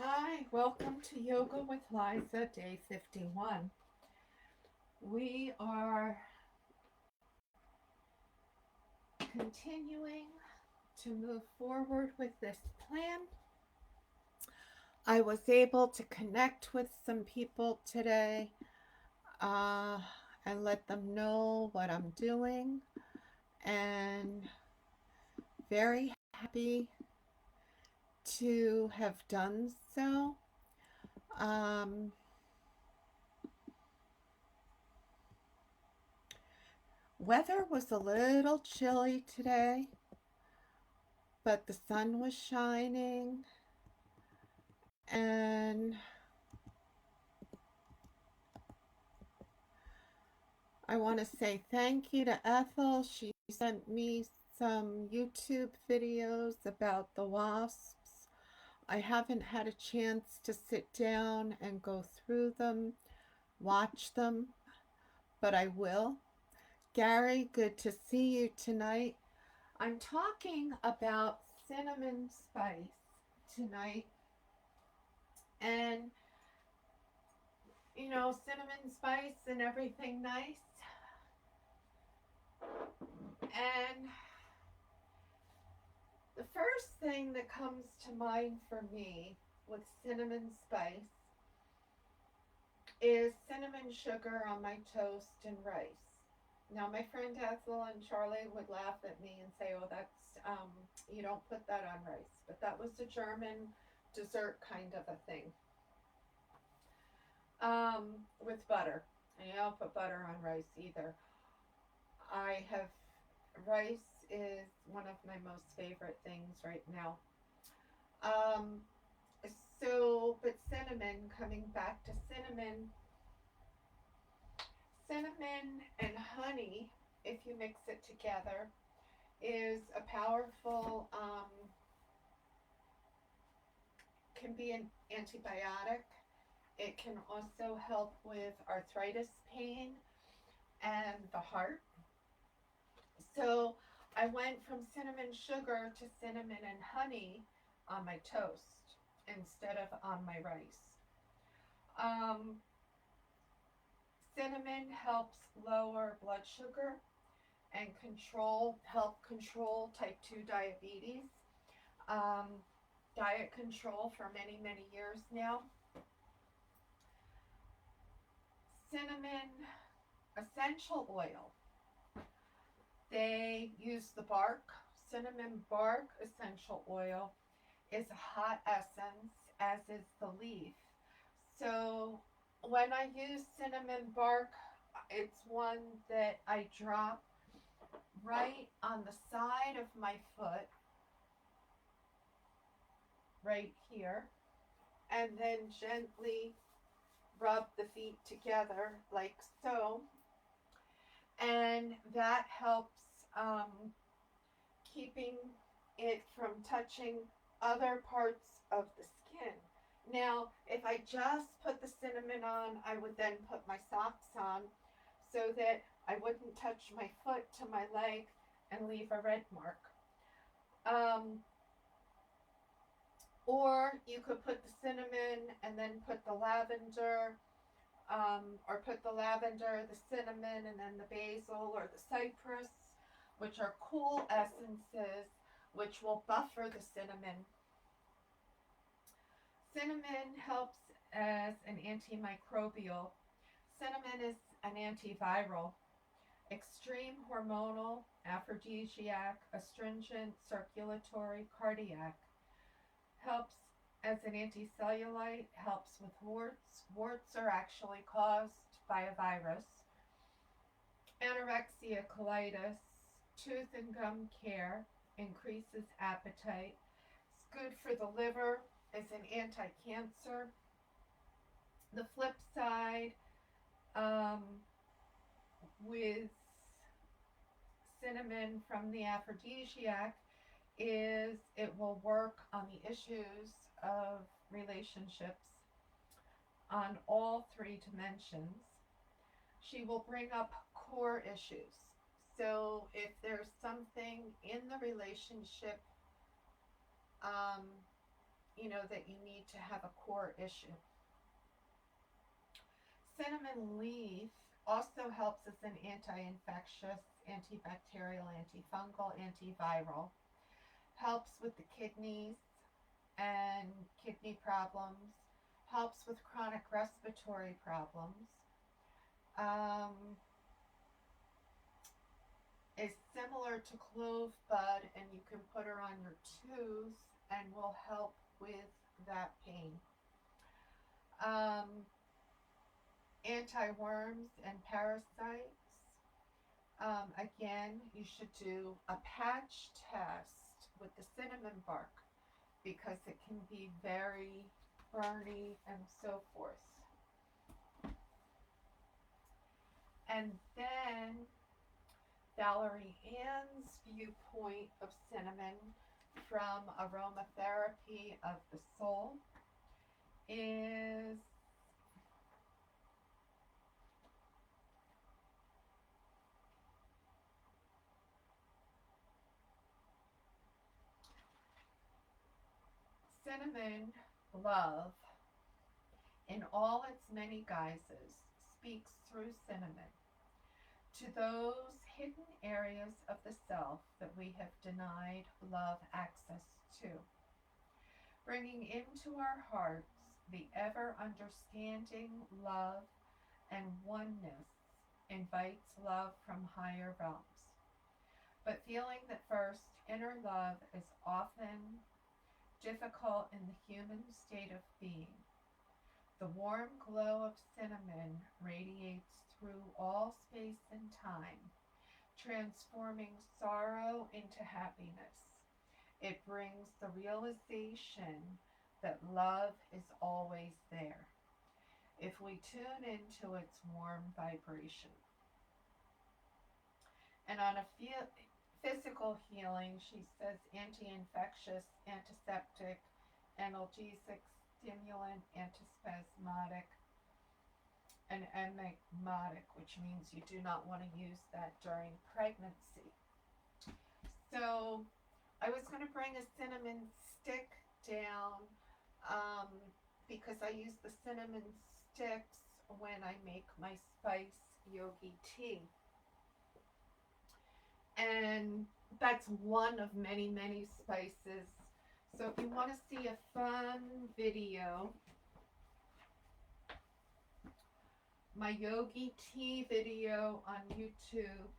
Hi, welcome to Yoga with Liza, day 51. We are continuing to move forward with this plan. I was able to connect with some people today uh, and let them know what I'm doing, and very happy to have done so. Um, Weather was a little chilly today, but the sun was shining, and I want to say thank you to Ethel. She sent me some YouTube videos about the wasps. I haven't had a chance to sit down and go through them, watch them, but I will. Gary, good to see you tonight. I'm talking about cinnamon spice tonight, and cinnamon spice and everything nice. And the first thing that comes to mind for me with cinnamon spice is cinnamon sugar on my toast and rice. Now, my friend Ethel and Charlie would laugh at me and say, "Oh, you don't put that on rice." But that was a German dessert kind of a thing with butter. And you don't put butter on rice either. I have rice is one of my most favorite things right now. Um, but cinnamon, coming back to cinnamon and honey, if you mix it together, is a powerful, can be an antibiotic. It can also help with arthritis pain and the heart. So I went from cinnamon sugar to cinnamon and honey on my toast instead of on my rice. Um, Cinnamon helps lower blood sugar and help control type 2 diabetes. Um, Diet control for many, many years now. Cinnamon essential oil. They use the bark. Cinnamon bark essential oil is a hot essence, as is the leaf. So when I use cinnamon bark, it's one that I drop right on the side of my foot, right here, and then gently rub the feet together like so. And that helps keeping it from touching other parts of the skin. Now, if I just put the cinnamon on, I would then put my socks on so that I wouldn't touch my foot to my leg and leave a red mark. Um, or you could put the cinnamon and then put the lavender, or put the lavender, the cinnamon, and then the basil or the cypress, which are cool essences which will buffer the cinnamon. Cinnamon helps as an antimicrobial. Cinnamon is an antiviral, extreme hormonal, aphrodisiac, astringent, circulatory, cardiac. Helps as an anticellulite, helps with warts. Warts are actually caused by a virus. Anorexia, colitis, tooth and gum care, increases appetite. It's good for the liver, it's an anti-cancer. The flip side, um, with cinnamon from the aphrodisiac, is it will work on the issues of relationships on all three dimensions. She will bring up core issues. So if there's something in the relationship um, that you need to have a core issue. Cinnamon leaf also helps as an anti-infectious, antibacterial, antifungal, antiviral. Helps with the kidneys and kidney problems. Helps with chronic respiratory problems. Um, is similar to clove bud, and you can put her on your tooth and will help with that pain. Um, Anti-worms and parasites. Again, you should do a patch test with the cinnamon bark because it can be very burny and so forth. And then Valerie Ann's viewpoint of cinnamon from aromatherapy of the soul is cinnamon love in all its many guises speaks through cinnamon to those hidden areas of the self that we have denied love access to, bringing into our hearts the ever understanding love and oneness invites love from higher realms. But feeling that first inner love is often difficult in the human state of being, the warm glow of cinnamon radiates through all space and time, transforming sorrow into happiness. It brings the realization that love is always there if we tune into its warm vibration. And on a physical healing, she says anti-infectious, antiseptic, analgesic, stimulant, antispasmodic, and emigmatic, which means you do not want to use that during pregnancy. So I was going to bring a cinnamon stick down um, because I use the cinnamon sticks when I make my spice yogi tea. And that's one of many, many spices. So if you want to see a fun video, my yogi tea video on YouTube,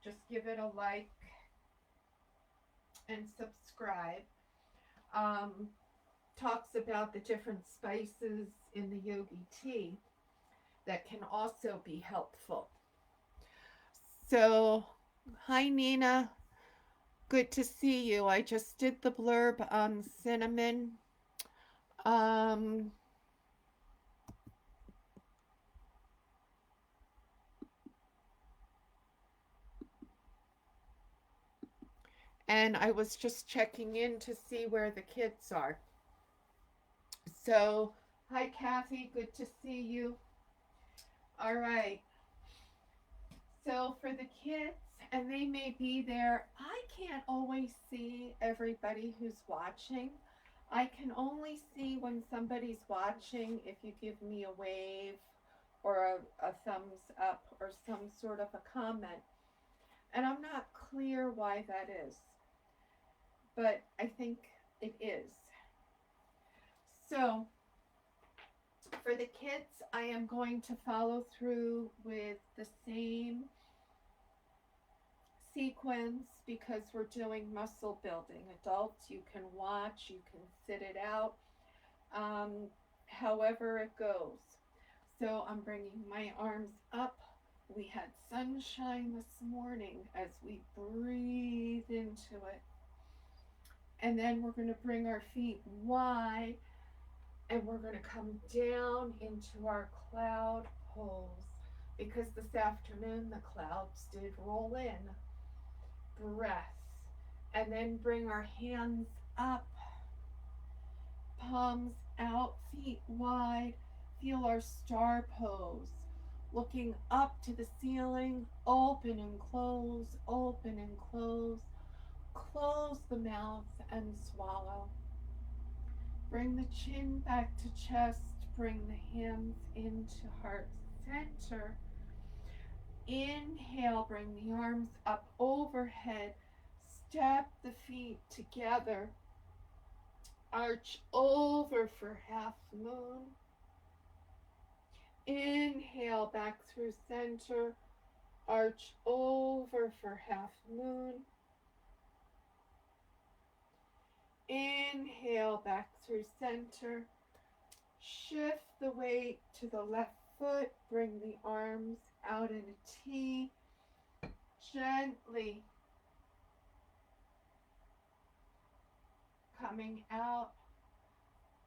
just give it a like and subscribe. Talks about the different spices in the yogi tea that can also be helpful. So, hi Nina, good to see you. I just did the blurb on cinnamon. Um, and I was just checking in to see where the kids are. So, hi Kathy, good to see you. All right. So, for the kids, and they may be there, I can't always see everybody who's watching. I can only see when somebody's watching if you give me a wave or a thumbs up or some sort of a comment. And I'm not clear why that is, but I think it is. So, for the kids, I am going to follow through with the same sequence because we're doing muscle building. Adults, you can watch, you can sit it out, however it goes. So I'm bringing my arms up. We had sunshine this morning as we breathe into it. And then we're going to bring our feet wide and we're going to come down into our cloud pose because this afternoon the clouds did roll in. Breath. And then bring our hands up, palms out, feet wide. Feel our star pose. Looking up to the ceiling, open and close, open and close. Close the mouth and swallow. Bring the chin back to chest. Bring the hands into heart center. Inhale, bring the arms up overhead. Step the feet together. Arch over for half moon. Inhale, back through center. Arch over for half moon. Inhale, back through center. Shift the weight to the left foot. Bring the arms out in a T. Gently coming out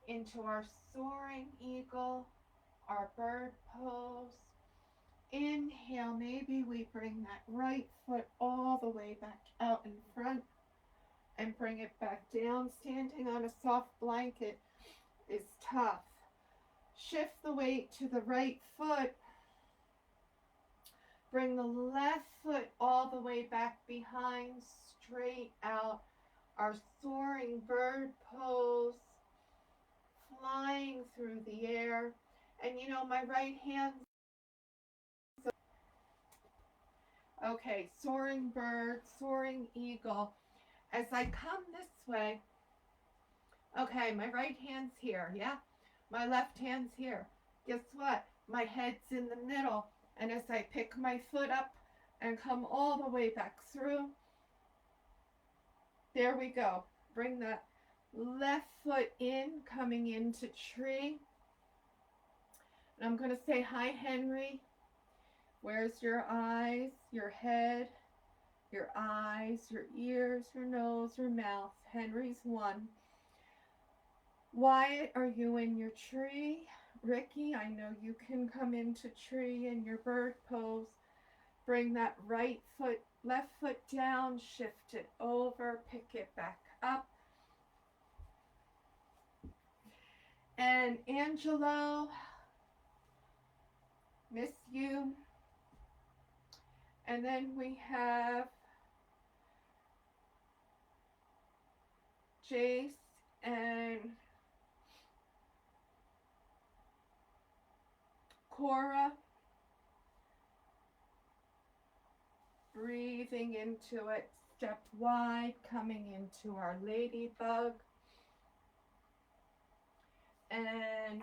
into our soaring eagle, our bird pose. Inhale, maybe we bring that right foot all the way back out in front and bring it back down. Standing on a soft blanket is tough. Shift the weight to the right foot. Bring the left foot all the way back behind, straight out. Our soaring bird pose, flying through the air. And you know, my right hand. Okay, soaring bird, soaring eagle. As I come this way, okay, my right hand's here, yeah? My left hand's here. Guess what? My head's in the middle. And as I pick my foot up and come all the way back through, there we go. Bring that left foot in, coming into tree. And I'm going to say, hi, Henry. Where's your eyes, your head, your eyes, your ears, your nose, your mouth? Henry's one. Wyatt, are you in your tree? Ricky, I know you can come into tree in your bird pose. Bring that right foot, left foot down, shift it over, pick it back up. And Angelo, miss you. And then we have Jace and Cora. Breathing into it, step wide, coming into our ladybug. And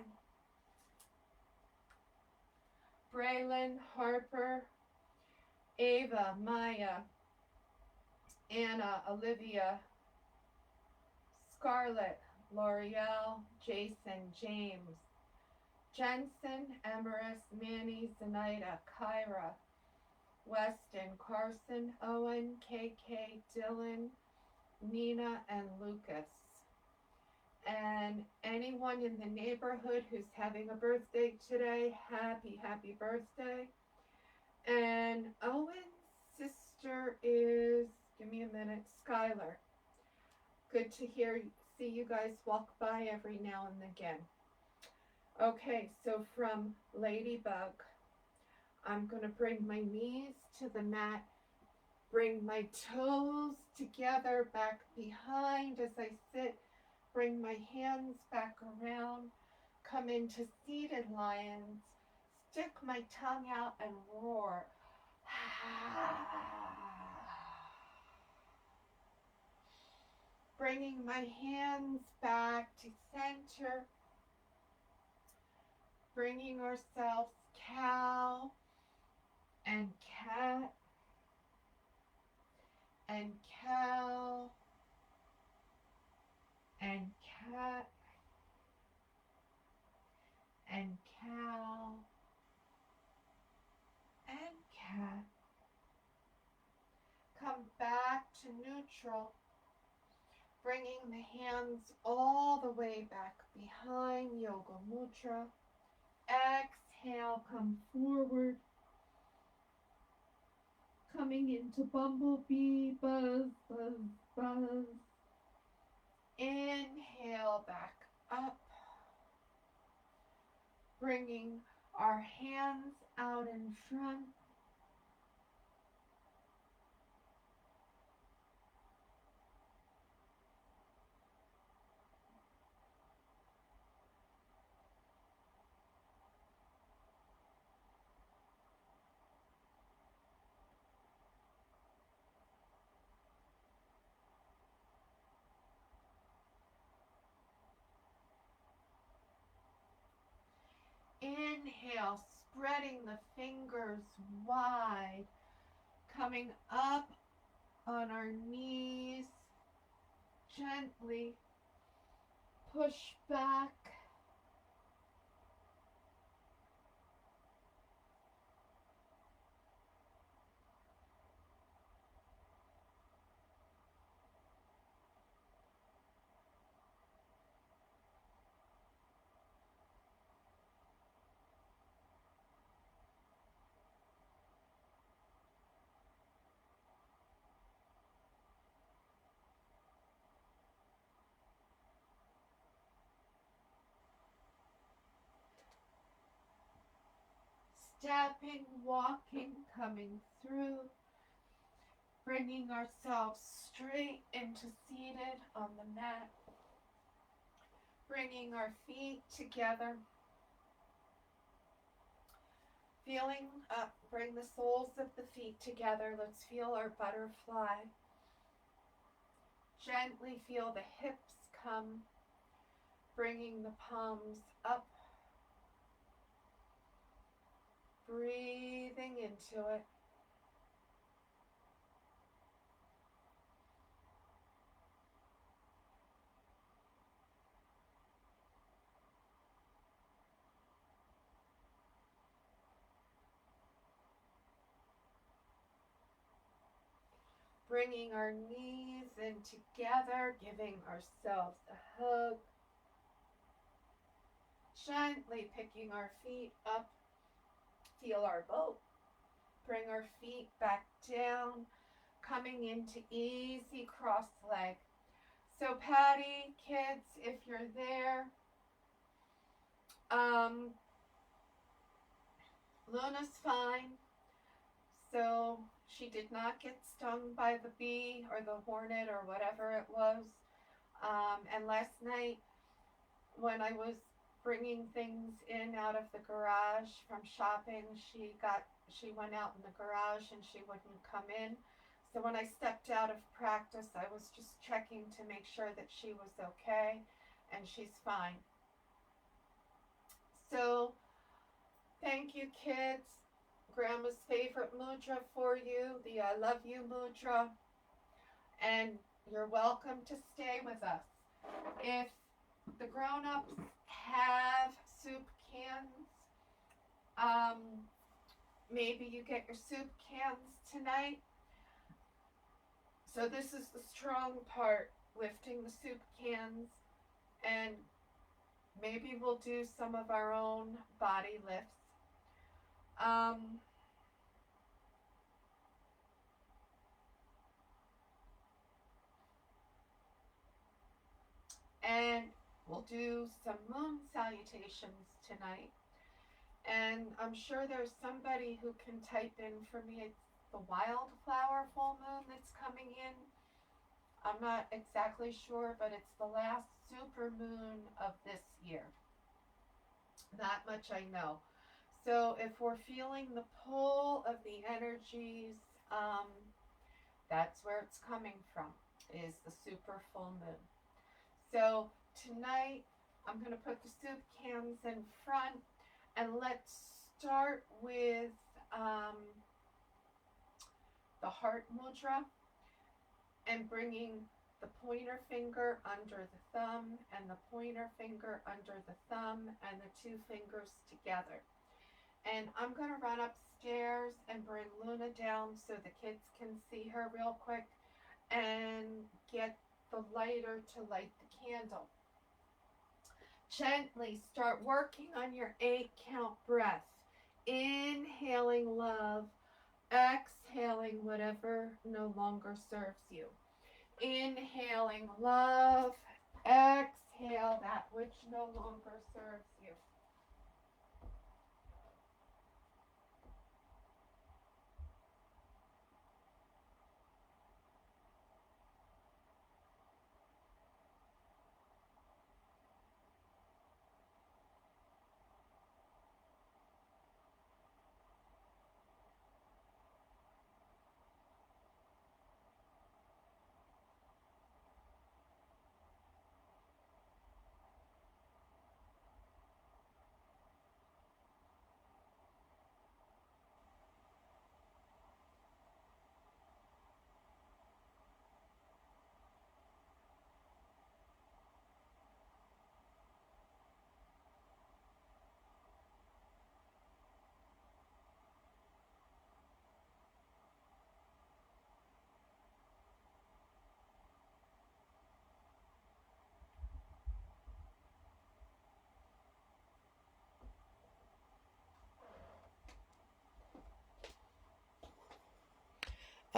Braylon, Harper, Ava, Maya, Anna, Olivia, Scarlett, L'Oreal, Jason, James, Jensen, Emerus, Manny, Zenaida, Kyra, Weston, Carson, Owen, KK, Dylan, Nina, and Lucas. And anyone in the neighborhood who's having a birthday today, happy, happy birthday. And Owen's sister is, give me a minute, Skylar. Good to see you guys walk by every now and again. Okay, so from Ladybug, I'm going to bring my knees to the mat, bring my toes together back behind as I sit, bring my hands back around, come into seated lions, stick my tongue out and roar. Bringing my hands back to center, bringing ourselves cow and cat and cow and cat and cow and cat. Come back to neutral, bringing the hands all the way back behind, Yoga Mudra. Exhale, come forward. Coming into bumblebee, buzz, buzz, buzz. Inhale, back up. Bringing our hands out in front. Inhale, spreading the fingers wide, coming up on our knees, gently push back. Stepping, walking, coming through, bringing ourselves straight into seated on the mat, bringing our feet together, feeling up, bring the soles of the feet together. Let's feel our butterfly. Gently feel the hips come, bringing the palms up, breathing into it. Bringing our knees in together, giving ourselves a hug. Gently picking our feet up, feel our boat. Bring our feet back down, coming into easy cross leg. So Patty, kids, if you're there, Luna's fine. So she did not get stung by the bee or the hornet or whatever it was. And last night when I was bringing things in out of the garage from shopping, she went out in the garage and she wouldn't come in. So when I stepped out of practice, I was just checking to make sure that she was okay, and she's fine. So thank you, kids. Grandma's favorite mudra for you, the I love you mudra, and you're welcome to stay with us. If the grown-ups have soup cans, maybe you get your soup cans tonight. So this is the strong part, lifting the soup cans, and maybe we'll do some of our own body lifts. And we'll do some moon salutations tonight. And I'm sure there's somebody who can type in for me. It's the wildflower full moon that's coming in. I'm not exactly sure, but it's the last super moon of this year. That much I know. So if we're feeling the pull of the energies, that's where it's coming from, is the super full moon. So tonight I'm going to put the soup cans in front, and let's start with the heart mudra and bringing the pointer finger under the thumb and the pointer finger under the thumb and the two fingers together. And I'm going to run upstairs and bring Luna down so the kids can see her real quick and get the lighter to light the candle. Gently start working on your 8-count breath. Inhaling love, exhaling whatever no longer serves you. Inhaling love, exhale that which no longer serves you.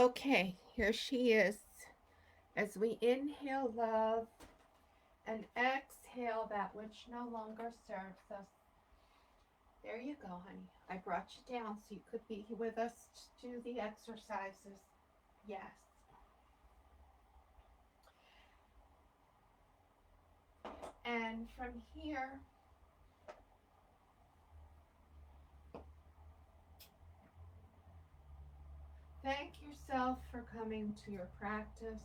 Okay, here she is. As we inhale love and exhale that which no longer serves us. There you go, honey. I brought you down so you could be with us to do the exercises. Yes. And from here, thank yourself for coming to your practice.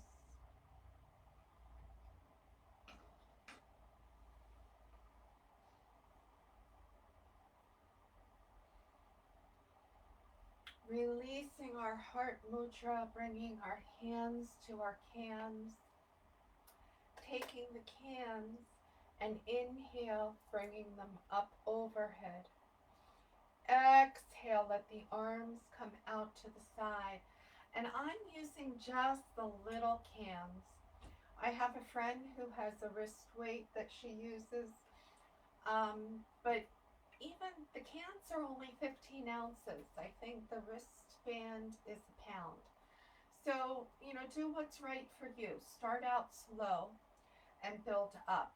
Releasing our heart mudra, bringing our hands to our cans. Taking the cans and inhale, bringing them up overhead. Exhale, let the arms come out to the side. And I'm using just the little cans. I have a friend who has a wrist weight that she uses, but even the cans are only 15 ounces. I think the wristband is a pound. So, do what's right for you. Start out slow and build up.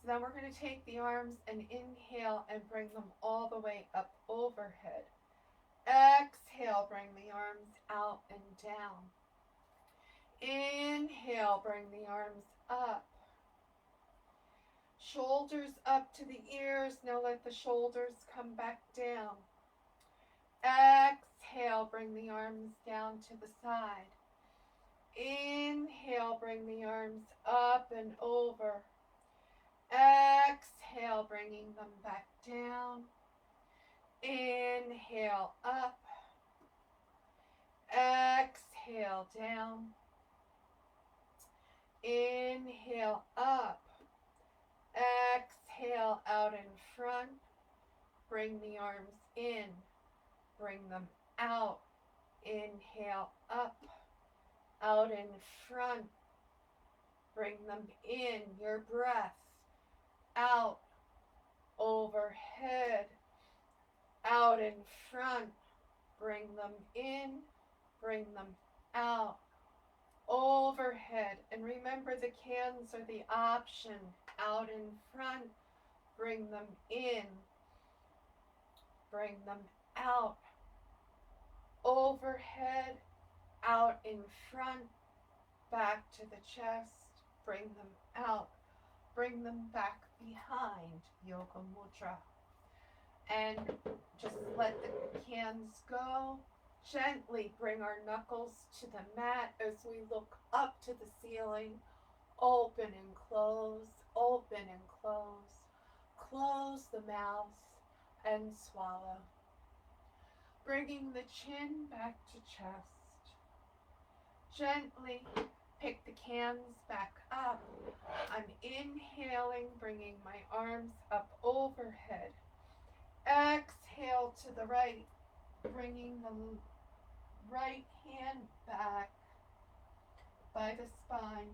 So then we're going to take the arms and inhale and bring them all the way up overhead. Exhale, bring the arms out and down. Inhale, bring the arms up. Shoulders up to the ears. Now let the shoulders come back down. Exhale, bring the arms down to the side. Inhale, bring the arms up and over. Exhale, bringing them back down. Inhale, up. Exhale, down. Inhale, up. Exhale, out in front. Bring the arms in. Bring them out. Inhale, up. Out in front. Bring them in. Your breath. Out. Overhead. Out in front. Bring them in. Bring them out. Overhead. And remember, the cans are the option. Out in front. Bring them in. Bring them out. Overhead. Out in front. Back to the chest. Bring them out. Bring them back behind. Yoga Mudra. And just let the cans go. Gently bring our knuckles to the mat as we look up to the ceiling. Open and close, open and close. Close the mouth and swallow. Bringing the chin back to chest. Gently pick the cans back up. I'm inhaling, bringing my arms up overhead. Exhale to the right, bringing the right hand back by the spine.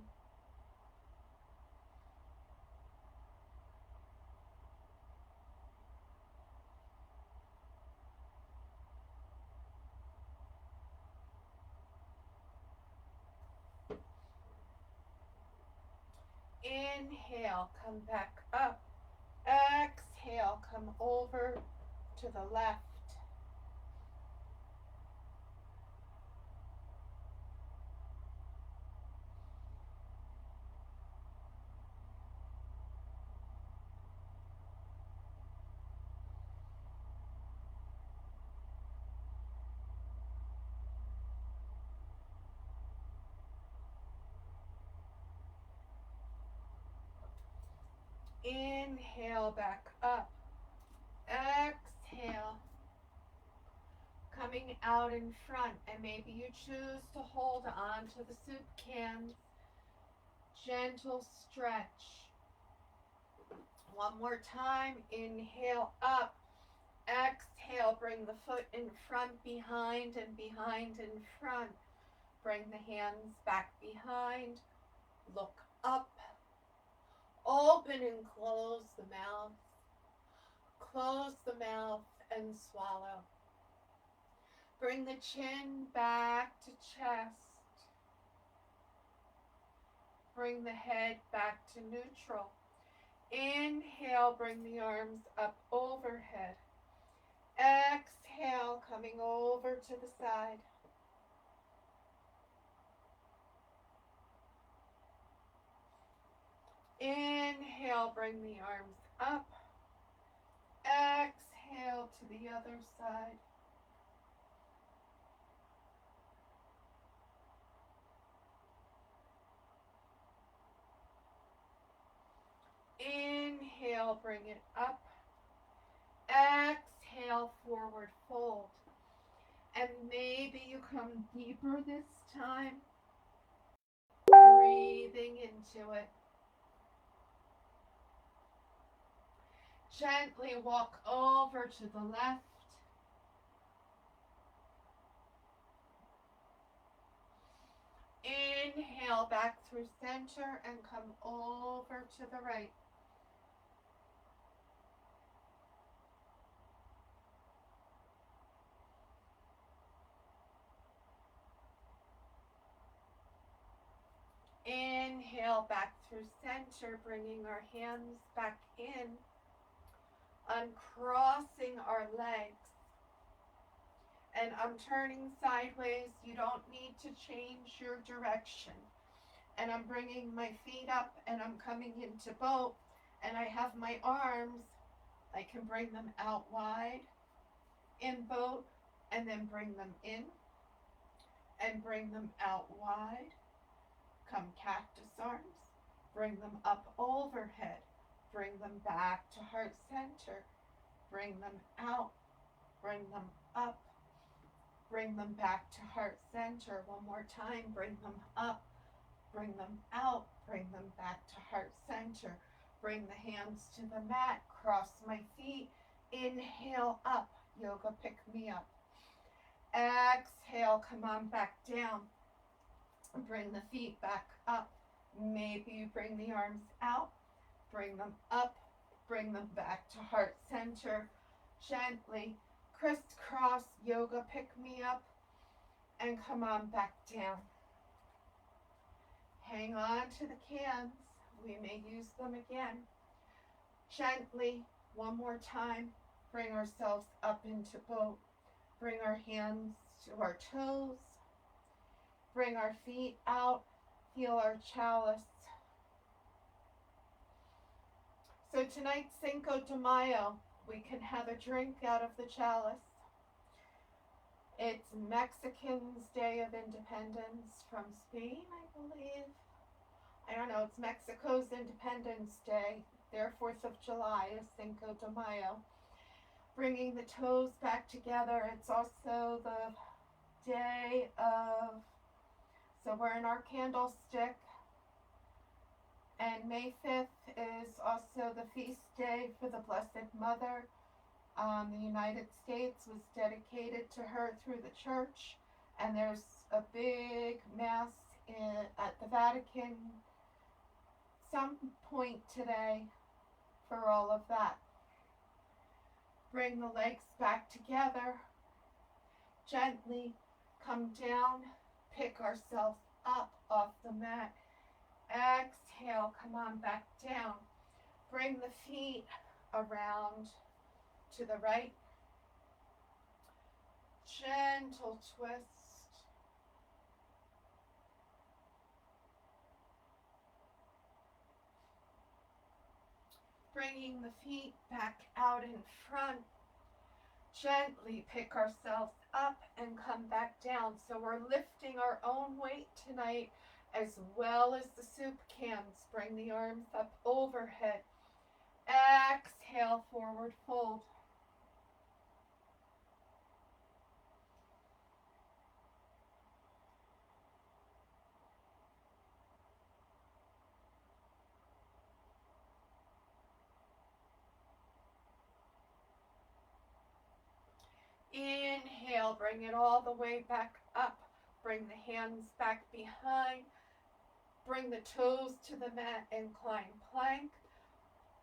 Inhale, come back up. Exhale, come over to the left. Inhale, back up. Exhale, coming out in front, and maybe you choose to hold on to the soup cans. Gentle stretch. One more time. Inhale, up. Exhale, bring the foot in front, behind, and behind in front. Bring the hands back behind. Look up. Open and close the mouth. Close the mouth and swallow. Bring the chin back to chest. Bring the head back to neutral. Inhale, bring the arms up overhead. Exhale, coming over to the side. Inhale, bring the arms up. Exhale to the other side. Inhale, bring it up. Exhale, forward fold. And maybe you come deeper this time. Breathing into it. Gently walk over to the left. Inhale back through center and come over to the right. Inhale back through center, bringing our hands back in, uncrossing our legs. And I'm turning sideways. You don't need to change your direction. And I'm bringing my feet up and I'm coming into boat. And I have my arms. I can bring them out wide in boat and then bring them in and bring them out wide. Come cactus arms. Bring them up overhead. Bring them back to heart center. Bring them out. Bring them up. Bring them back to heart center. One more time. Bring them up. Bring them out. Bring them back to heart center. Bring the hands to the mat. Cross my feet. Inhale up. Yoga pick me up. Exhale. Come on back down. Bring the feet back up. Maybe you bring the arms out. Bring them up. Bring them back to heart center. Gently crisscross, yoga pick me up, and come on back down. Hang on to the cans. We may use them again. Gently, one more time, bring ourselves up into boat. Bring our hands to our toes. Bring our feet out. Feel our chalice. So tonight's Cinco de Mayo. We can have a drink out of the chalice. It's Mexicans' Day of Independence from Spain, I believe. I don't know, it's Mexico's Independence Day. Their 4th of July is Cinco de Mayo. Bringing the toes back together. It's also the day of, so we're in our candlestick. And May 5th is also the feast day for the Blessed Mother. The United States was dedicated to her through the church. And there's a big mass at the Vatican some point today for all of that. Bring the legs back together. Gently come down. Pick ourselves up off the mat. Exhale, come on back down. Bring the feet around to the right. Gentle twist. Bringing the feet back out in front. Gently pick ourselves up and come back down. So we're lifting our own weight tonight, as well as the soup cans. Bring the arms up overhead. Exhale, forward fold. Inhale, bring it all the way back up. Bring the hands back behind. Bring the toes to the mat, incline plank.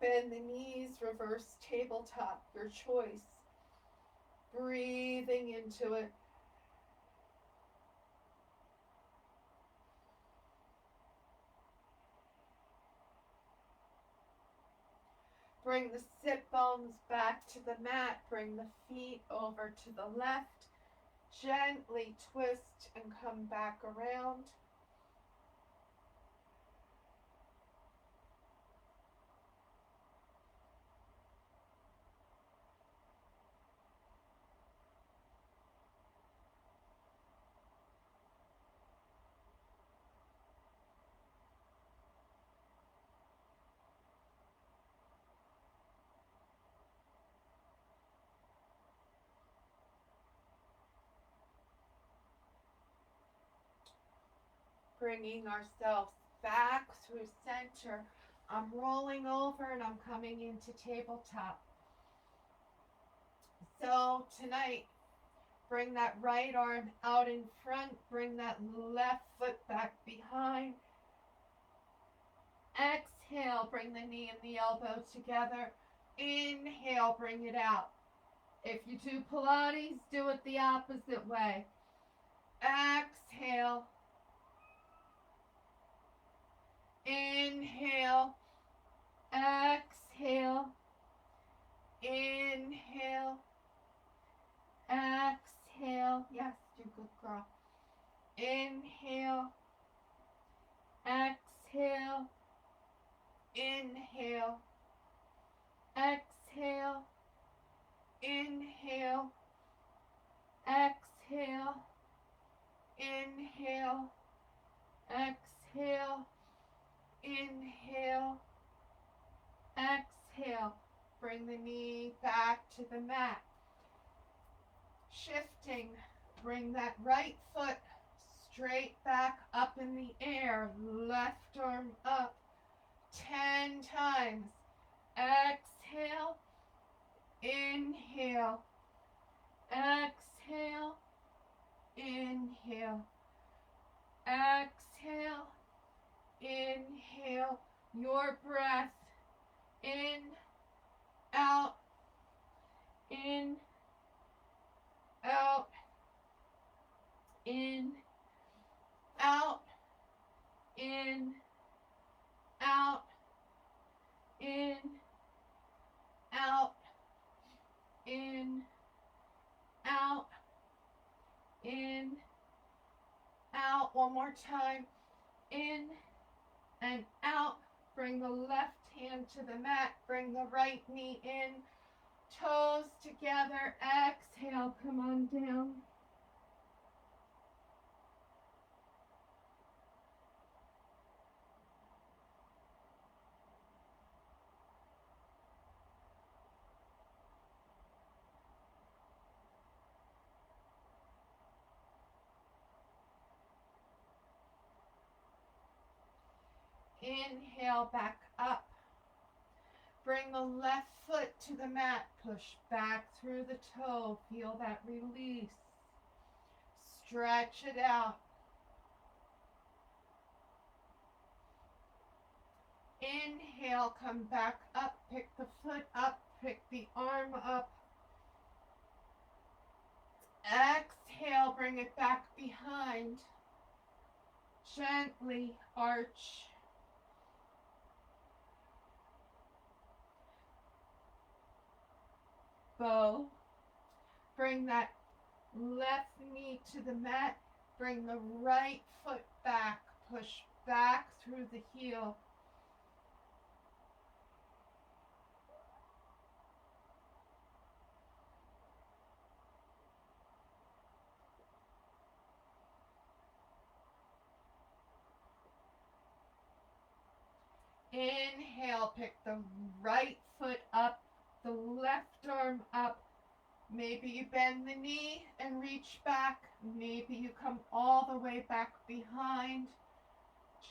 Bend the knees, reverse tabletop, your choice. Breathing into it. Bring the sit bones back to the mat. Bring the feet over to the left. Gently twist and come back around. Bringing ourselves back through center. I'm rolling over and I'm coming into tabletop. So tonight, bring that right arm out in front. Bring that left foot back behind. Exhale, bring the knee and the elbow together. Inhale, bring it out. If you do Pilates, do it the opposite way. Exhale. Inhale. Exhale. Inhale. Exhale. Yes, you're good, girl. Inhale. Exhale. Inhale. Exhale. Inhale. Exhale. Inhale. Exhale. Inhale. Exhale. Bring the knee back to the mat. Shifting. Bring that right foot straight back up in the air. Left arm up. 10 times. Exhale. Inhale. Exhale. Inhale. Exhale. Inhale. Your breath. In. Out. In. Out. In. Out. In. Out. In. Out. In. Out. In. Out. One more time. In and out. Bring the left hand to the mat. Bring the right knee in. Toes together. Exhale. Come on down. Inhale, back up. Bring the left foot to the mat. Push back through the toe. Feel that release. Stretch it out. Inhale, come back up. Pick the foot up. Pick the arm up. Exhale, bring it back behind. Gently arch. Bow. Bring that left knee to the mat. Bring the right foot back. Push back through the heel. Inhale, pick the right foot up, the left arm up. Maybe you bend the knee and reach back. Maybe you come all the way back behind.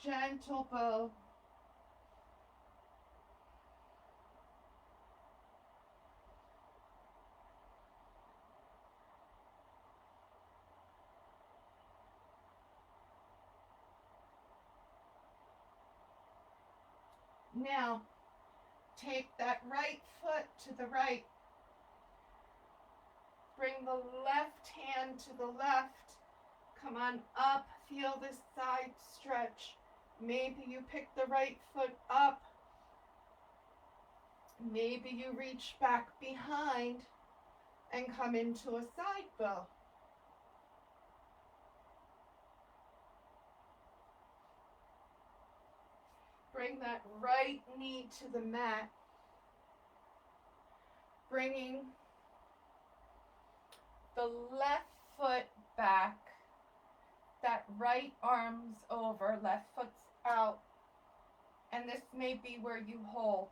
Gentle bow. Now, take that right foot to the right. Bring the left hand to the left. Come on up. Feel this side stretch. Maybe you pick the right foot up. Maybe you reach back behind and come into a side bow. Bring that right knee to the mat, bringing the left foot back, that right arm's over, left foot's out, and this may be where you hold.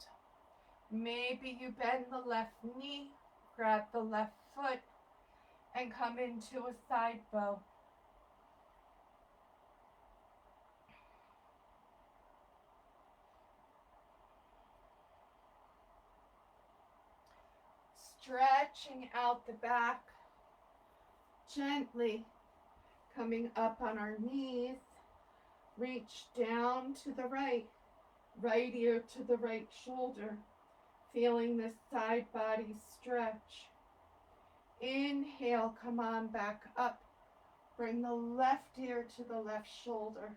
Maybe you bend the left knee, grab the left foot, and come into a side bow. Stretching out the back, gently coming up on our knees, reach down to the right ear to the right shoulder, feeling this side body stretch. Inhale, come on back up. Bring the left ear to the left shoulder.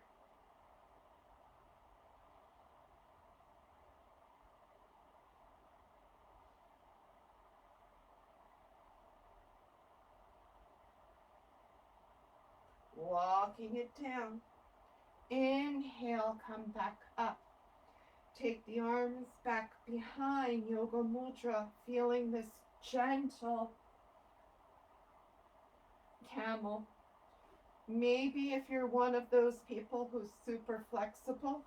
Walking it down. Inhale, come back up. Take the arms back behind, Yoga Mudra, feeling this gentle camel. Maybe if you're one of those people who's super flexible,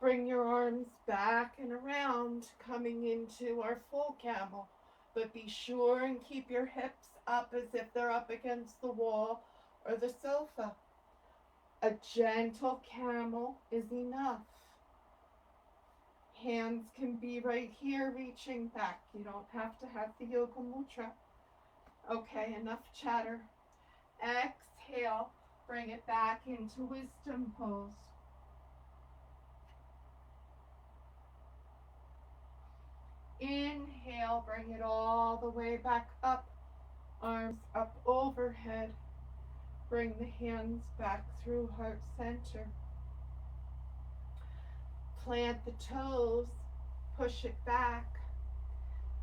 bring your arms back and around, coming into our full camel. But be sure and keep your hips up as if they're up against the wall or the sofa. A gentle camel is enough. Hands can be right here reaching back. You don't have to have the Yoga Mudra. Okay, enough chatter. Exhale, bring it back into wisdom pose. Inhale, bring it all the way back up. Arms up overhead. Bring the hands back through heart center. Plant the toes, push it back.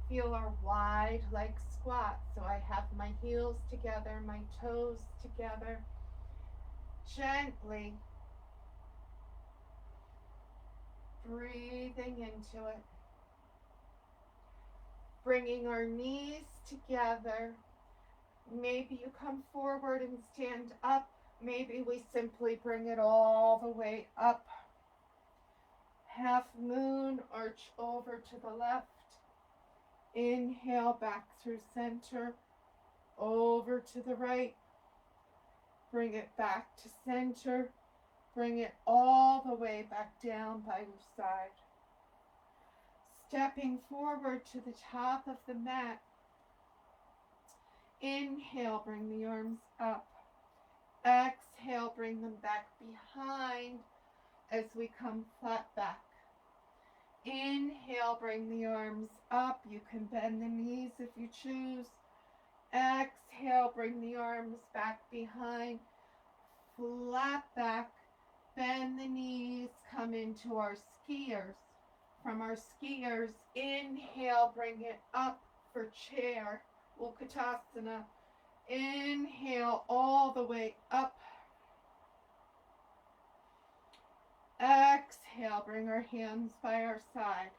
Feel our wide leg squat. So I have my heels together, my toes together. Gently breathing into it. Bringing our knees together. Maybe you come forward and stand up. Maybe we simply bring it all the way up. Half moon, arch over to the left. Inhale back through center, over to the right. Bring it back to center. Bring it all the way back down by your side. Stepping forward to the top of the mat. Inhale, bring the arms up. Exhale, bring them back behind as we come flat back. Inhale, bring the arms up. You can bend the knees if you choose. Exhale, bring the arms back behind. Flat back. Bend the knees. Come into our skiers. From our skiers, inhale, bring it up for chair. Utkatasana. Inhale all the way up. Exhale, bring our hands by our side.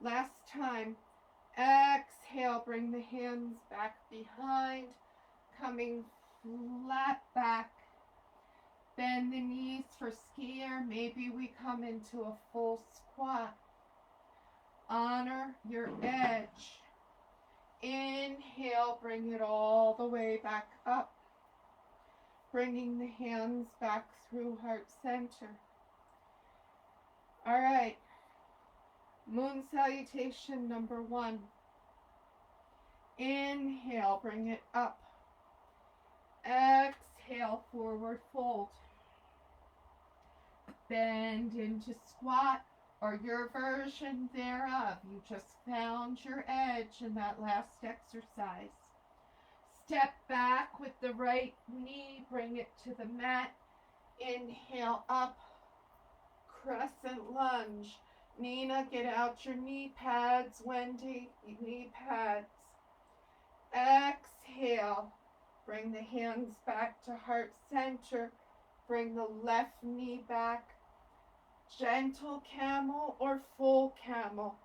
Last time. Exhale, bring the hands back behind, coming flat back. Bend the knees for skier. Maybe we come into a full squat. Honor your edge. Inhale, bring it all the way back up. Bringing the hands back through heart center. All right. Moon salutation number 1. Inhale, bring it up. Exhale, forward fold. Bend into squat or your version thereof. You just found your edge in that last exercise. Step back with the right knee, bring it to the mat. Inhale up, crescent lunge. Nina, get out your knee pads. Wendy, knee pads. Exhale. Bring the hands back to heart center. Bring the left knee back. Gentle camel or full camel,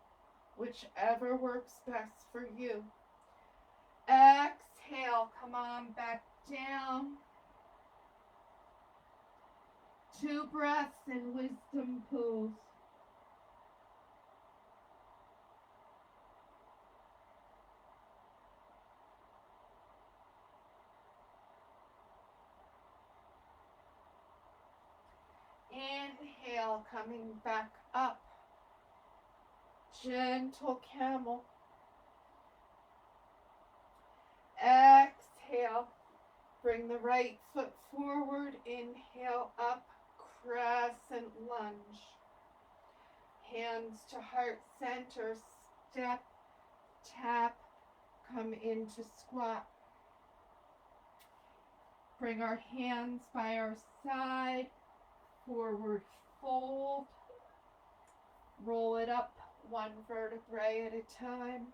whichever works best for you. Exhale, come on back down. 2 breaths in wisdom pose. Inhale, coming back up. Gentle camel. Exhale. Bring the right foot forward. Inhale up. Crescent lunge. Hands to heart center. Step, tap, come into squat. Bring our hands by our side. Forward fold. Roll it up 1 vertebrae at a time.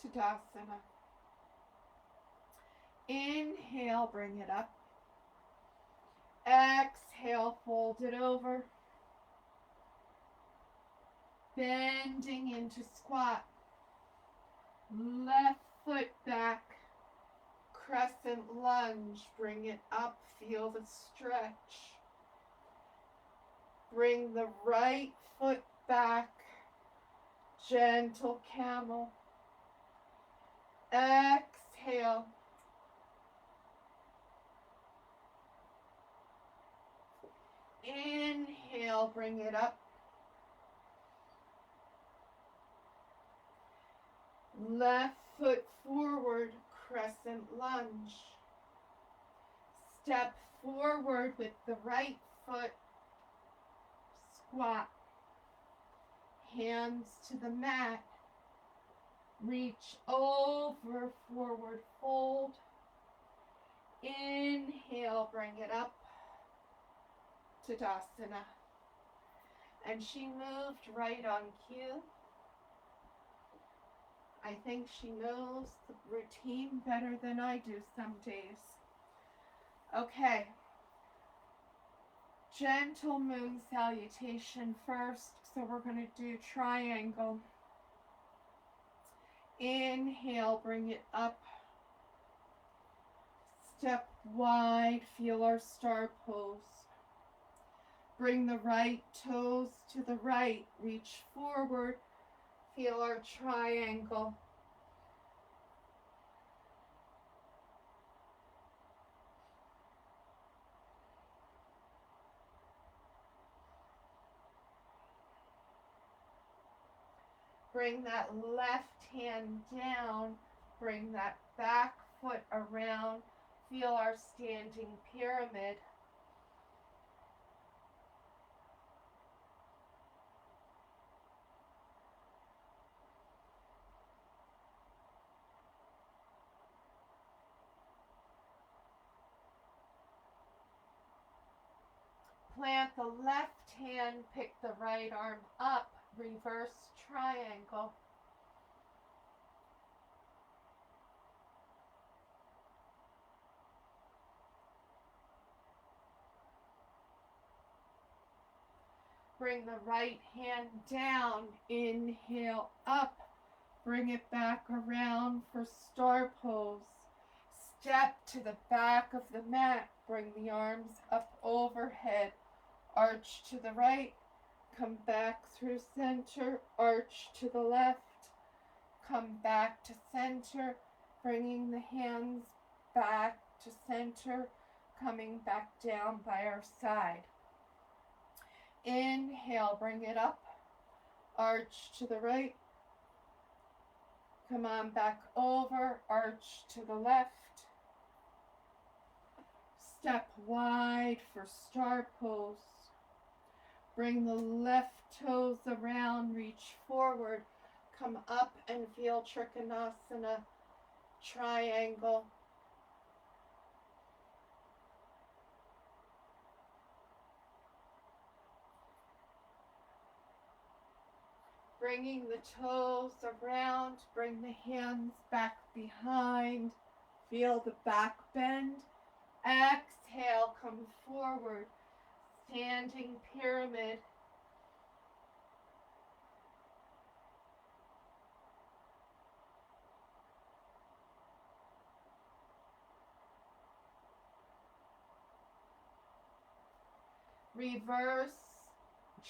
Tadasana. Inhale, bring it up. Exhale, fold it over. Bending into squat. Left foot back. Crescent lunge. Bring it up. Feel the stretch. Bring the right foot back. Gentle camel. Exhale. Inhale, bring it up. Left foot forward, crescent lunge. Step forward with the right foot. Squat. Hands to the mat. Reach over, forward fold. Inhale, bring it up. Tadasana. And she moved right on cue. I think she knows the routine better than I do some days. Okay. Gentle moon salutation first. So we're going to do triangle. Inhale, bring it up. Step wide, feel our star pose. Bring the right toes to the right, reach forward, feel our triangle. Bring that left hand down, bring that back foot around, feel our standing pyramid. Plant the left hand, pick the right arm up, reverse triangle. Bring the right hand down, inhale up, bring it back around for star pose. Step to the back of the mat, bring the arms up overhead, arch to the right, come back through center, arch to the left, come back to center, bringing the hands back to center, coming back down by our side. Inhale, bring it up, arch to the right, come on back over, arch to the left, step wide for star pose. Bring the left toes around, reach forward, come up and feel Trikonasana, triangle. Bringing the toes around, bring the hands back behind. Feel the back bend. Exhale, come forward. Standing pyramid. Reverse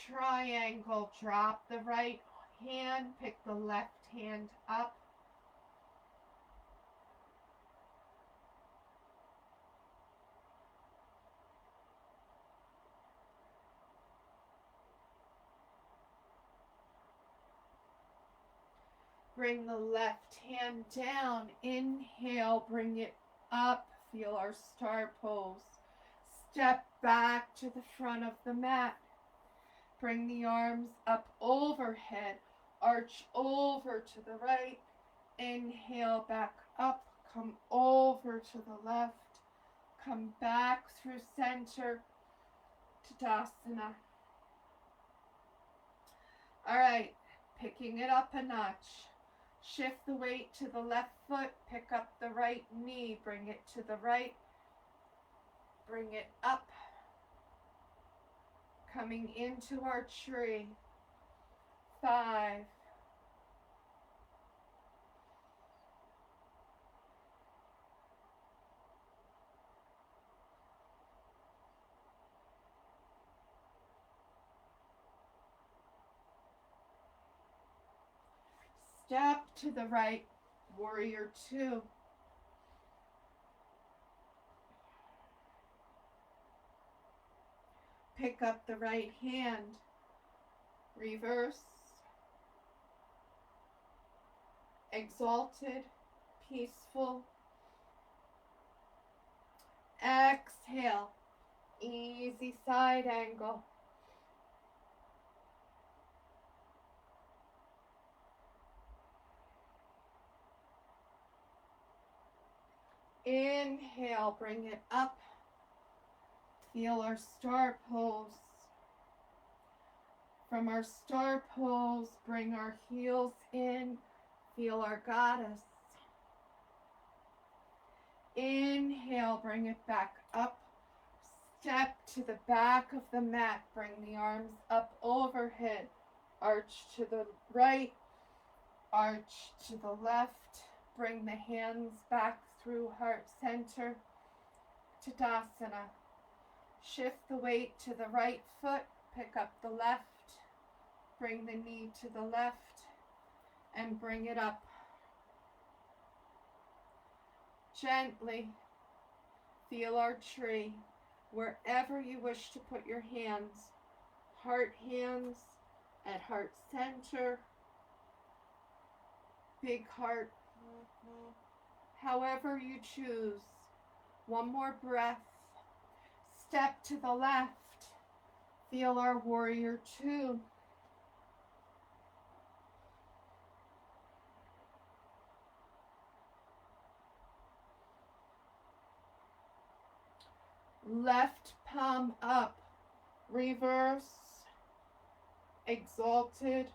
triangle. Drop the right hand, pick the left hand up. Bring the left hand down. Inhale, bring it up. Feel our star pose. Step back to the front of the mat. Bring the arms up overhead. Arch over to the right. Inhale, back up. Come over to the left. Come back through center. Tadasana. All right, picking it up a notch. Shift the weight to the left foot. Pick up the right knee. Bring it to the right. Bring it up. Coming into our tree. 5. Step to the right, warrior 2. Pick up the right hand, reverse, exalted, peaceful. Exhale, easy side angle. Inhale, bring it up. Feel our star pose. From our star pose, bring our heels in. Feel our goddess. Inhale, bring it back up. Step to the back of the mat. Bring the arms up overhead. Arch to the right. Arch to the left. Bring the hands back through heart center. Tadasana. Shift the weight to the right foot. Pick up the left. Bring the knee to the left. And bring it up. Gently feel our tree. Wherever you wish to put your hands. Heart hands at heart center. Big heart. However you choose. One more breath. Step to the left. Feel our warrior 2. Left palm up. Reverse. Exalted.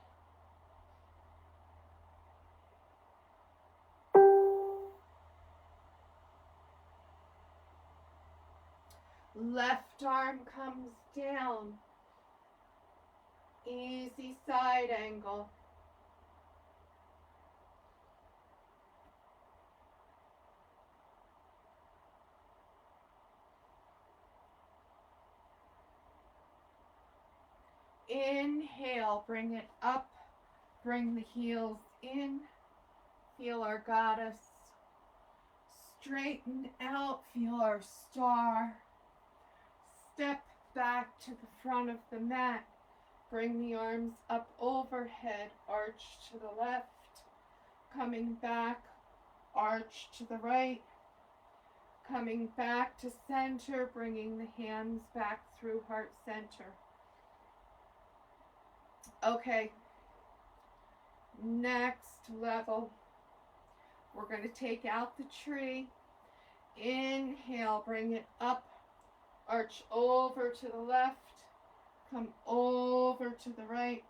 Left arm comes down. Easy side angle. Inhale, bring it up. Bring the heels in. Feel our goddess. Straighten out. Feel our star. Step back to the front of the mat. Bring the arms up overhead. Arch to the left. Coming back. Arch to the right. Coming back to center. Bringing the hands back through heart center. Okay. Next level. We're going to take out the tree. Inhale. Bring it up. Arch over to the left. Come over to the right.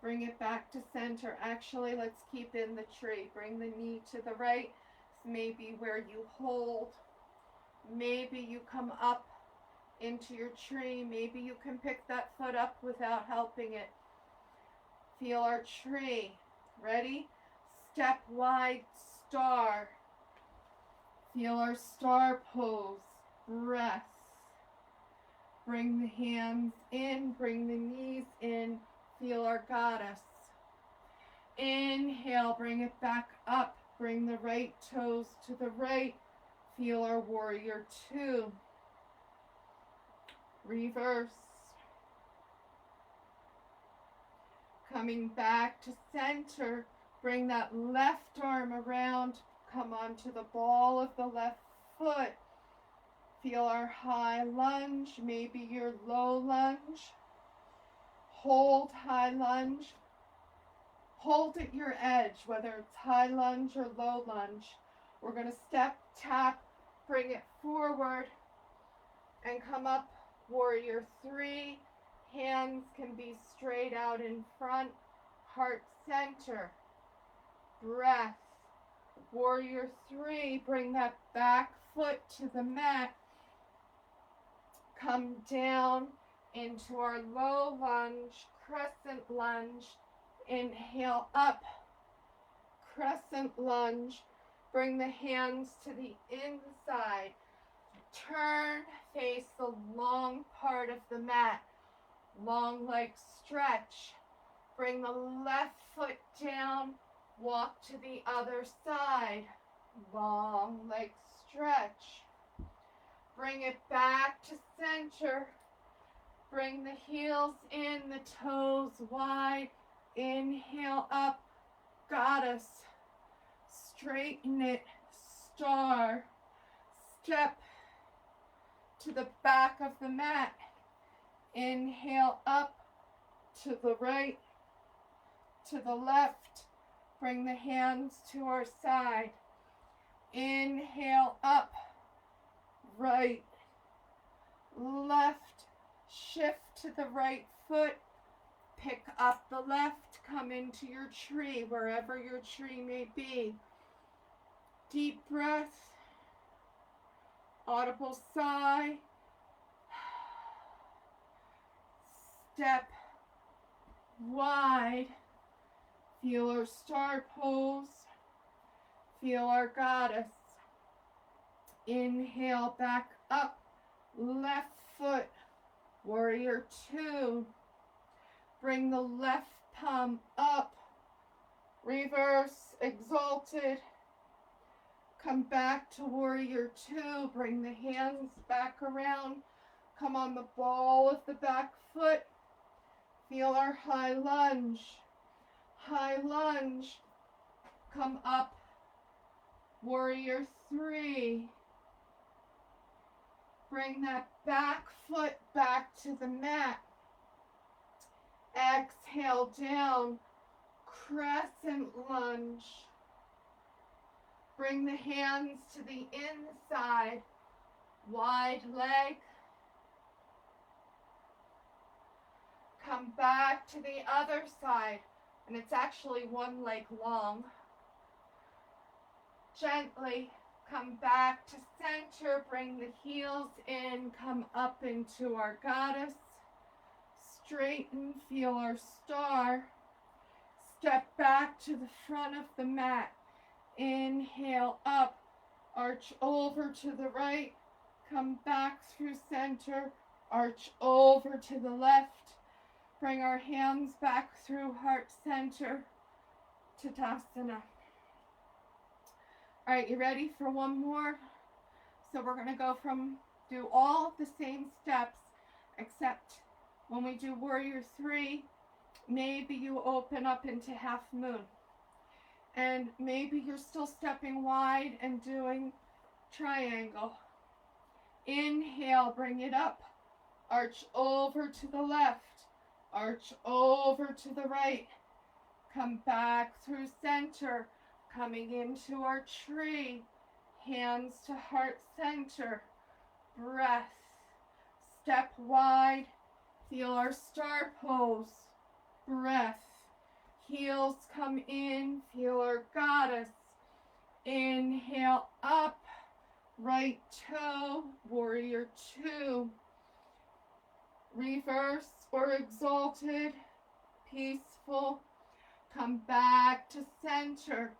Bring it back to center. Actually, let's keep in the tree. Bring the knee to the right. Maybe where you hold. Maybe you come up into your tree. Maybe you can pick that foot up without helping it. Feel our tree. Ready? Step wide star. Feel our star pose. Breath. Bring the hands in. Bring the knees in. Feel our goddess. Inhale, bring it back up. Bring the right toes to the right. Feel our warrior two. Reverse. Coming back to center. Bring that left arm around. Come onto the ball of the left foot. Feel our high lunge, maybe your low lunge. Hold high lunge. Hold at your edge, whether it's high lunge or low lunge. We're going to step, tap, bring it forward, and come up. Warrior three. Hands can be straight out in front. Heart center. Breath. Warrior three. Bring that back foot to the mat. Come down into our low lunge, crescent lunge. Inhale up, crescent lunge. Bring the hands to the inside. Turn, face the long part of the mat. Long leg stretch. Bring the left foot down. Walk to the other side. Long leg stretch. Bring it back to center. Bring the heels in, the toes wide. Inhale up, goddess. Straighten it, star. Step to the back of the mat. Inhale up to the right, to the left. Bring the hands to our side. Inhale up, right, left. Shift to the right foot. Pick up the left. Come into your tree, wherever your tree may be. Deep breath. Audible sigh. Step wide. Feel our star pose. Feel our goddess. Inhale, back up. Left foot. Warrior two. Bring the left palm up. Reverse, exalted. Come back to warrior two. Bring the hands back around. Come on the ball of the back foot. Feel our high lunge. High lunge. Come up. Warrior three. Bring that back foot back to the mat. Exhale down. Crescent lunge. Bring the hands to the inside. Wide leg. Come back to the other side. And it's actually one leg long. Gently come back to center. Bring the heels in. Come up into our goddess. Straighten. Feel our star. Step back to the front of the mat. Inhale up. Arch over to the right. Come back through center. Arch over to the left. Bring our hands back through heart center. Tadasana. All right, you ready for one more? So we're going to go do all the same steps, except when we do warrior three, maybe you open up into half moon. And maybe you're still stepping wide and doing triangle. Inhale, bring it up. Arch over to the left. Arch over to the right. Come back through center. Coming into our tree. Hands to heart center. Breath. Step wide. Feel our star pose. Breath. Heels come in, feel our goddess. Inhale up, right toe, warrior two. Reverse or exalted, peaceful. Come back to center.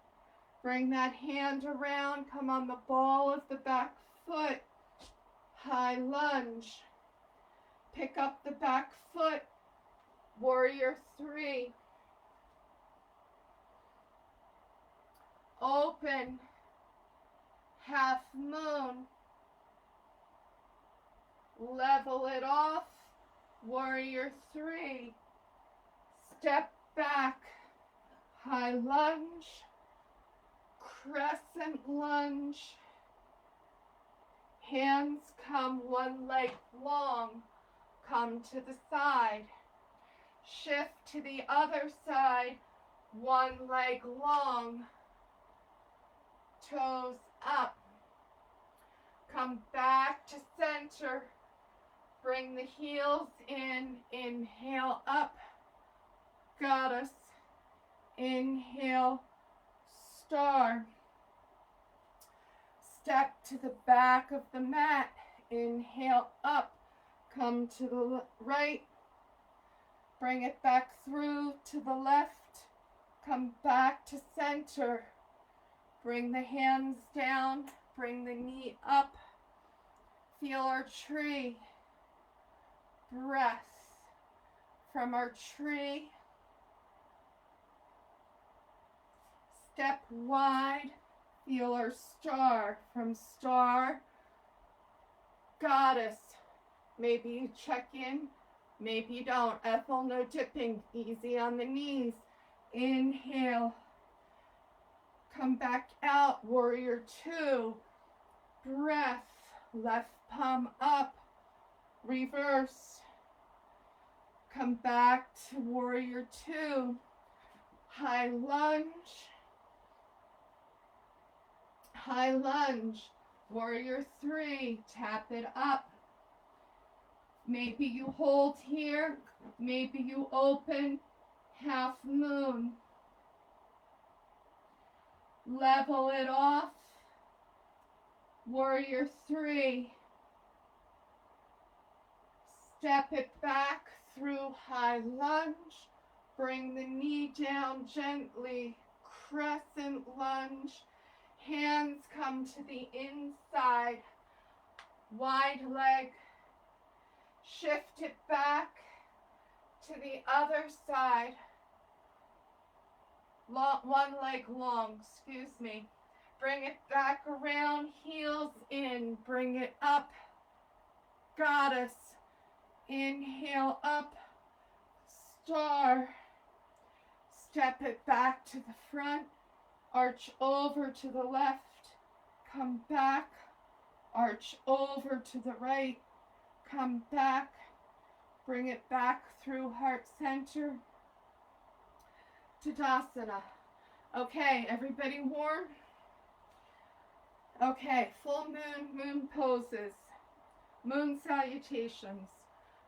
Bring that hand around, come on the ball of the back foot. High lunge. Pick up the back foot, warrior three. Open, half moon. Level it off, warrior three. Step back, high lunge, crescent lunge. Hands come one leg long, come to the side. Shift to the other side, one leg long. Toes up. Come back to center. Bring the heels in. Inhale up. Goddess. Inhale. Star. Step to the back of the mat. Inhale up. Come to the right. Bring it back through to the left. Come back to center. Bring the hands down, bring the knee up. Feel our tree. Breath from our tree. Step wide. Feel our star. From star, goddess. Maybe you check in, maybe you don't. Ethel, no dipping. Easy on the knees. Inhale. Come back out, warrior two. Breath, left palm up. Reverse. Come back to warrior two. High lunge. High lunge. Warrior three. Tap it up. Maybe you hold here. Maybe you open. Half moon. Level it off. Warrior three. Step it back through high lunge. Bring the knee down gently. Crescent lunge. Hands come to the inside. Wide leg. Shift it back to the other side. One leg long, excuse me. Bring it back around, heels in, bring it up. Goddess, inhale up, star. Step it back to the front, arch over to the left, come back, arch over to the right, come back, bring it back through heart center. Tadasana. Okay, everybody warm? Okay, full moon, moon poses. Moon salutations.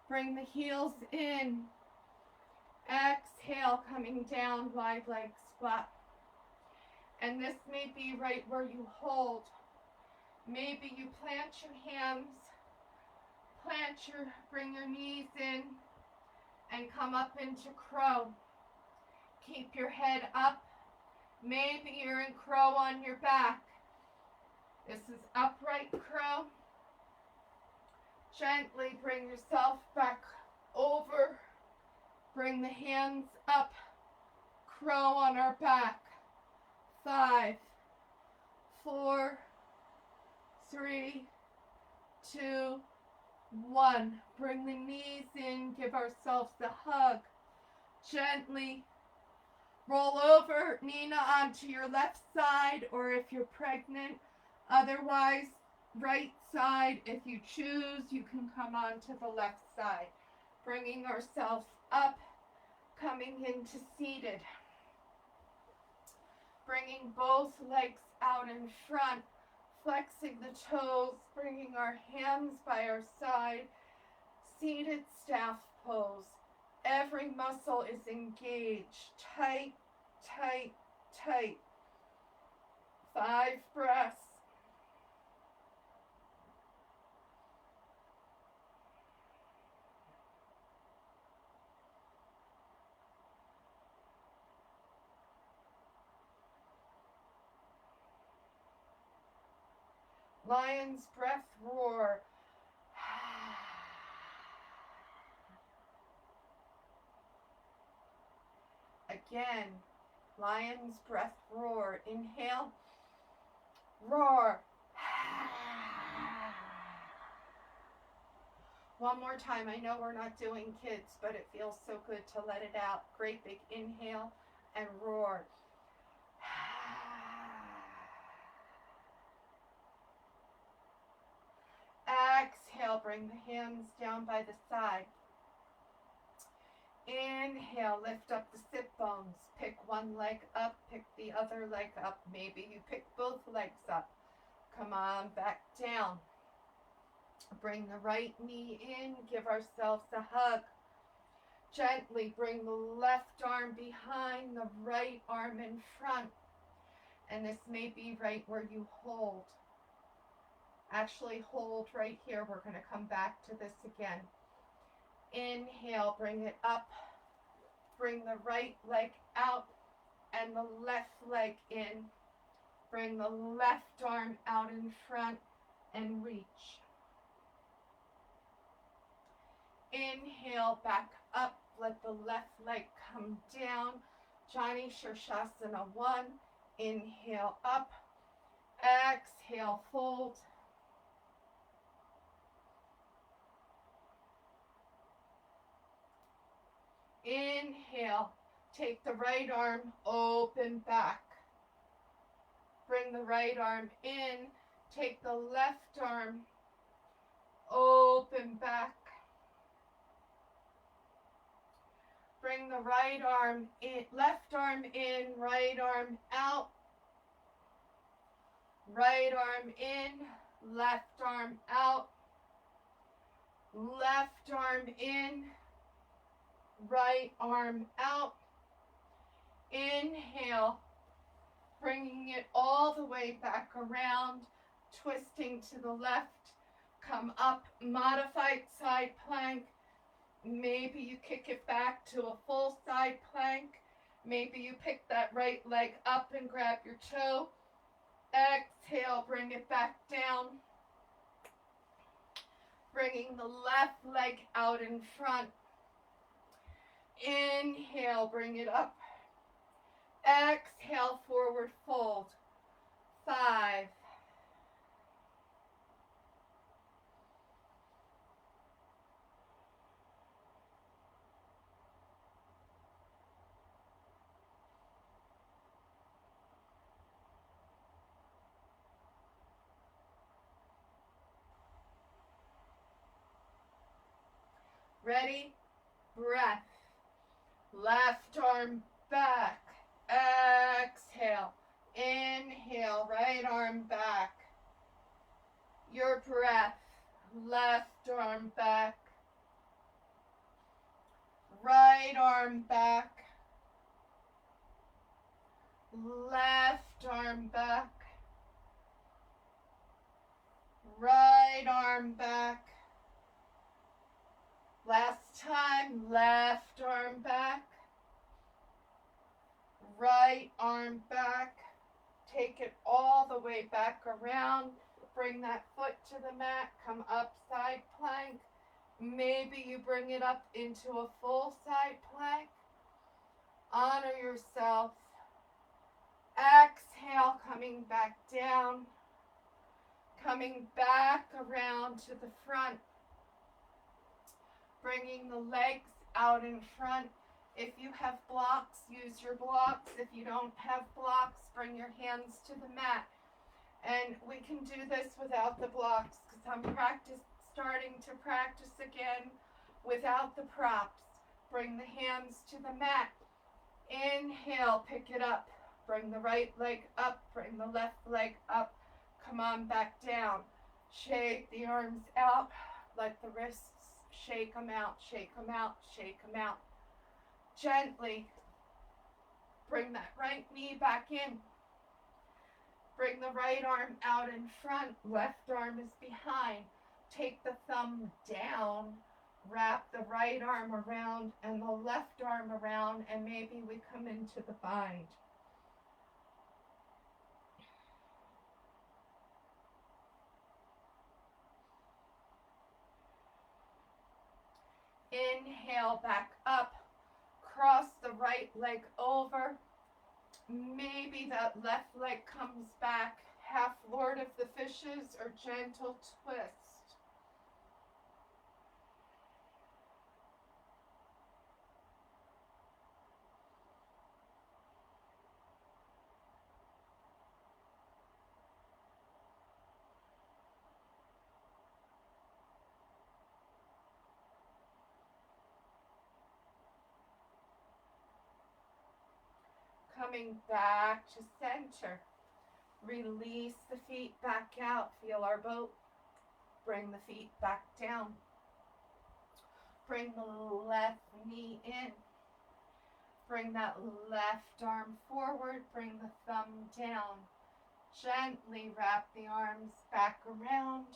Bring the heels in. Exhale, coming down, wide leg squat. And this may be right where you hold. Maybe you plant your hands, bring your knees in, and come up into crow. Keep your head up. Maybe you're in crow on your back. This is upright crow. Gently bring yourself back over. Bring the hands up. Crow on our back. 5, 4, 3, 2, 1. Bring the knees in. Give ourselves a hug. Gently roll over, Nina, onto your left side, or if you're pregnant, otherwise right side. If you choose, you can come onto the left side. Bringing ourselves up, coming into seated. Bringing both legs out in front, flexing the toes, bringing our hands by our side. Seated staff pose. Every muscle is engaged. Tight, tight, tight. 5 breaths. Lion's breath, roar. Again, lion's breath, roar. Inhale, roar. One more time. I know we're not doing kids, but it feels so good to let it out. Great big inhale and roar. Exhale, bring the hands down by the side. Inhale, lift up the sit bones. Pick one leg up, pick the other leg up. Maybe you pick both legs up. Come on, back down. Bring the right knee in, give ourselves a hug. Gently bring the left arm behind, the right arm in front. And this may be right where you hold. Actually hold right here. We're going to come back to this again. Inhale, bring it up. Bring the right leg out and the left leg in. Bring the left arm out in front and reach. Inhale, back up. Let the left leg come down. Jani Shirshasana 1. Inhale up. Exhale, fold. Inhale, take the right arm, open back. Bring the right arm in, take the left arm, open back. Bring the right arm in, left arm in, right arm out. Right arm in, left arm out. Left arm in, right arm out. Inhale, bringing it all the way back around, twisting to the left. Come up, modified side plank. Maybe you kick it back to a full side plank. Maybe you pick that right leg up and grab your toe. Exhale, bring it back down. Bringing the left leg out in front. Inhale, bring it up. Exhale, forward fold. 5. Ready? Breath. Left arm back. Exhale. Inhale, right arm back. Your breath. Left arm back. Right arm back. Left arm back. Right arm back. Last time, left arm back. Right arm back. Take it all the way back around. Bring that foot to the mat. Come up side plank. Maybe you bring it up into a full side plank. Honor yourself. Exhale, coming back down. Coming back around to the front. Bringing the legs out in front. If you have blocks, use your blocks. If you don't have blocks, bring your hands to the mat. And we can do this without the blocks because I'm starting to practice again without the props. Bring the hands to the mat. Inhale, pick it up. Bring the right leg up. Bring the left leg up. Come on back down. Shake the arms out. Let the wrists shake them out, shake them out, shake them out. Gently bring that right knee back in. Bring the right arm out in front, left arm is behind. Take the thumb down, wrap the right arm around and the left arm around, and maybe we come into the bind. Inhale, back up, cross the right leg over. Maybe that left leg comes back, half Lord of the Fishes or gentle twist. Coming back to center. Release the feet back out. Feel our boat. Bring the feet back down. Bring the left knee in. Bring that left arm forward. Bring the thumb down. Gently wrap the arms back around.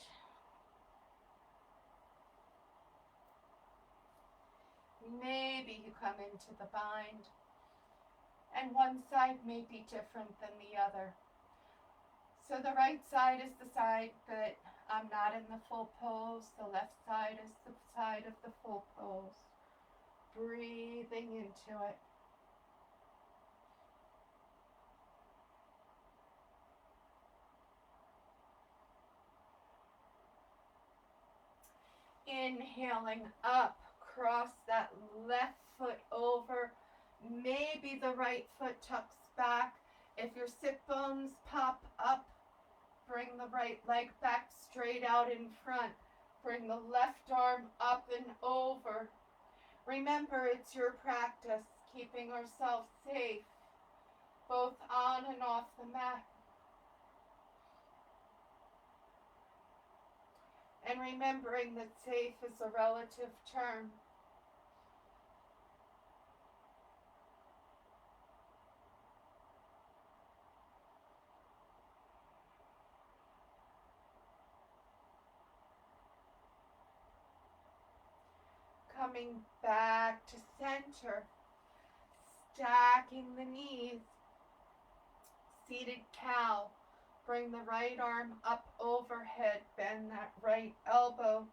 Maybe you come into the bind. And one side may be different than the other. So the right side is the side that I'm not in the full pose. The left side is the side of the full pose. Breathing into it. Inhaling up, cross that left foot over. Maybe the right foot tucks back. If your sit bones pop up, bring the right leg back straight out in front. Bring the left arm up and over. Remember, it's your practice, keeping ourselves safe, both on and off the mat. And remembering that safe is a relative term. Coming back to center, stacking the knees, seated cow. Bring the right arm up overhead, bend that right elbow.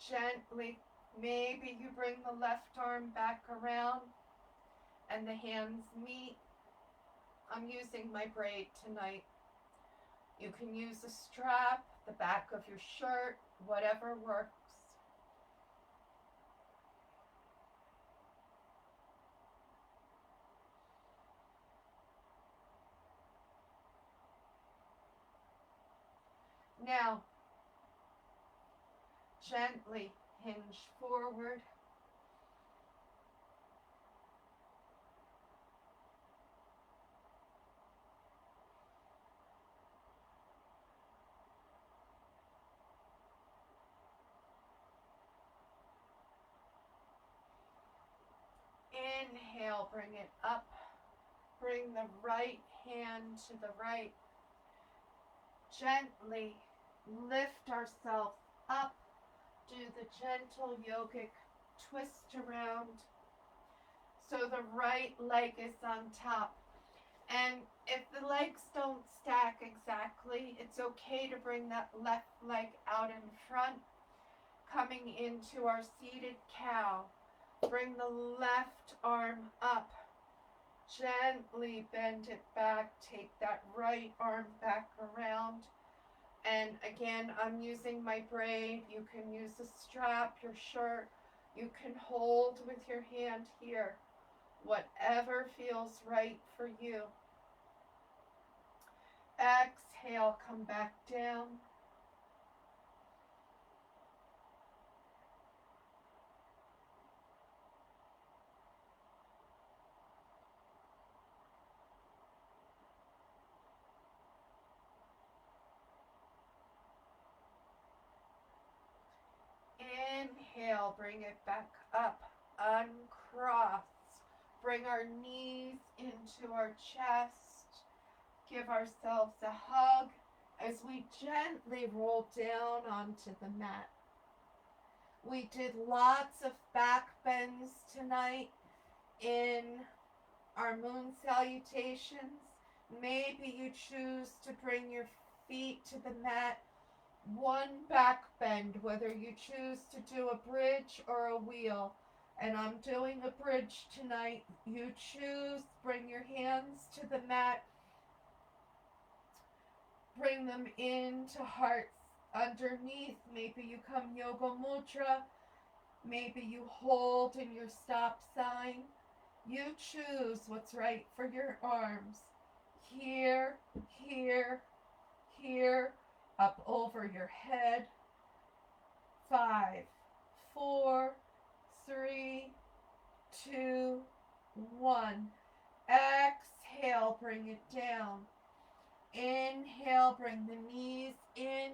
Gently, maybe you bring the left arm back around and the hands meet. I'm using my braid tonight. You can use a strap, the back of your shirt, whatever works. Now, gently hinge forward. Inhale, bring it up. Bring the right hand to the right. Gently lift ourselves up. Do the gentle yogic twist around. So the right leg is on top. And if the legs don't stack exactly, it's okay to bring that left leg out in front. Coming into our seated cow. Bring the left arm up. Gently bend it back. Take that right arm back around. And again, I'm using my braid. You can use a strap, your shirt. You can hold with your hand here. Whatever feels right for you. Exhale, come back down. Inhale, bring it back up, uncross. Bring our knees into our chest. Give ourselves a hug as we gently roll down onto the mat. We did lots of back bends tonight in our moon salutations. Maybe you choose to bring your feet to the mat. One back bend, whether you choose to do a bridge or a wheel. And I'm doing a bridge tonight. You choose, bring your hands to the mat. Bring them into hearts underneath. Maybe you come yoga mudra. Maybe you hold in your stop sign. You choose what's right for your arms. Here, here, here, up over your head. 5, 4, 3, 2, 1. Exhale, bring it down. Inhale, bring the knees in.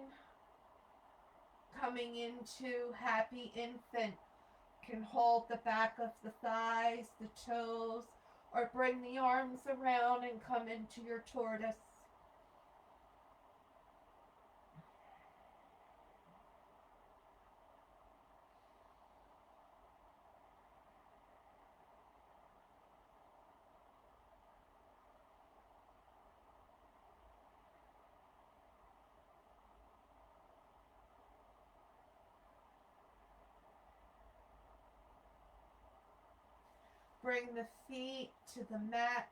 Coming into happy infant. Can hold the back of the thighs, the toes, or bring the arms around and come into your tortoise. Bring the feet to the mat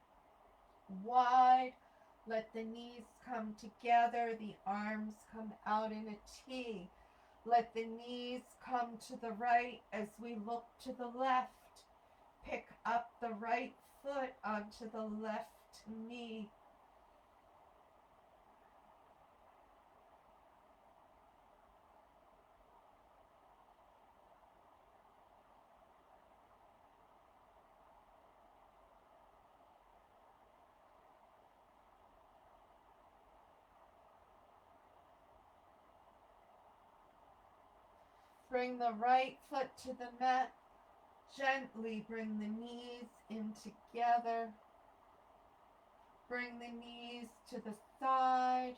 wide. Let the knees come together. The arms come out in a T. Let the knees come to the right as we look to the left. Pick up the right foot onto the left knee. Bring the right foot to the mat. Gently bring the knees in together. Bring the knees to the side.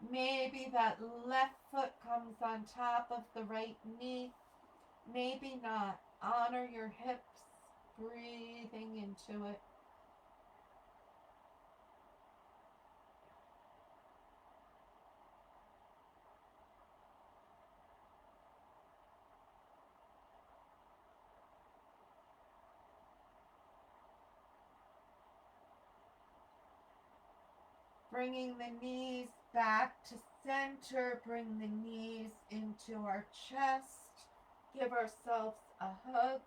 Maybe that left foot comes on top of the right knee. Maybe not. Honor your hips, breathing into it. Bringing the knees back to center. Bring the knees into our chest. Give ourselves a hug.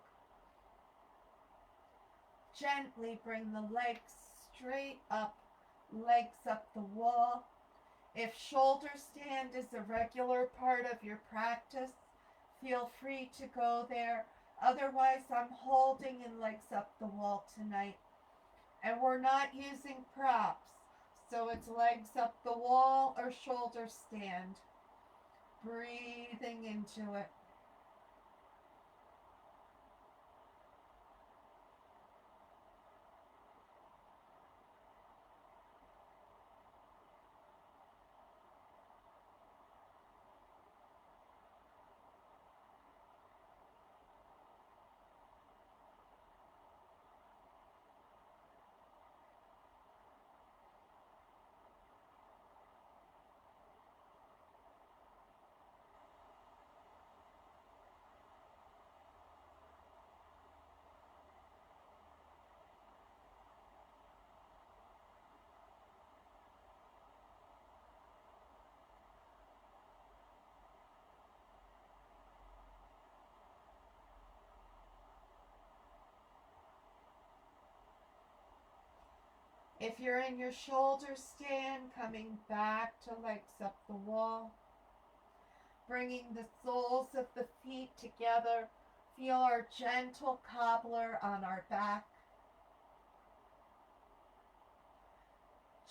Gently bring the legs straight up, legs up the wall. If shoulder stand is a regular part of your practice, feel free to go there. Otherwise, I'm holding in legs up the wall tonight. And we're not using props, so it's legs up the wall or shoulder stand. Breathing into it. If you're in your shoulder stand, coming back to legs up the wall. Bringing the soles of the feet together. Feel our gentle cobbler on our back.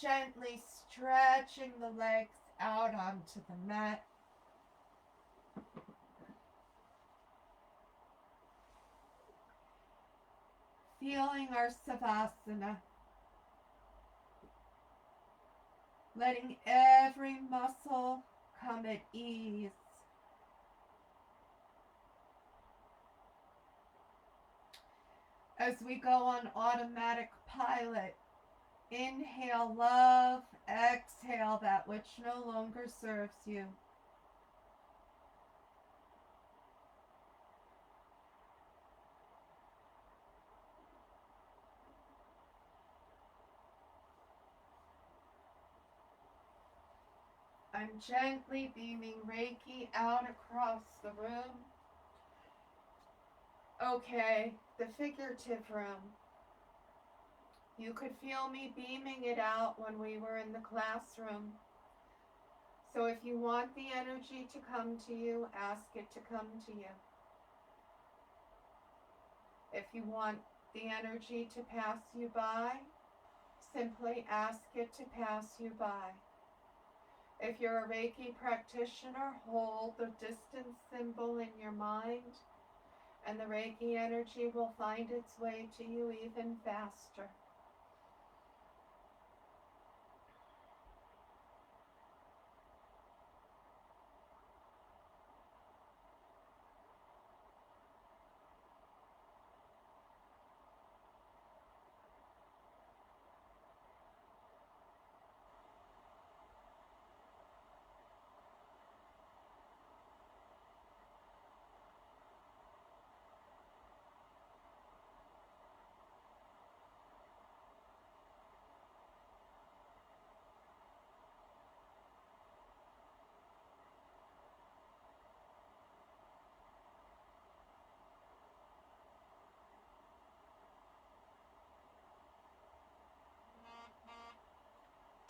Gently stretching the legs out onto the mat. Feeling our savasana, letting every muscle come at ease. As we go on automatic pilot, inhale love, exhale that which no longer serves you. I'm gently beaming Reiki out across the room. Okay, the figurative room. You could feel me beaming it out when we were in the classroom. So if you want the energy to come to you, ask it to come to you. If you want the energy to pass you by, simply ask it to pass you by. If you're a Reiki practitioner, hold the distance symbol in your mind, and the Reiki energy will find its way to you even faster.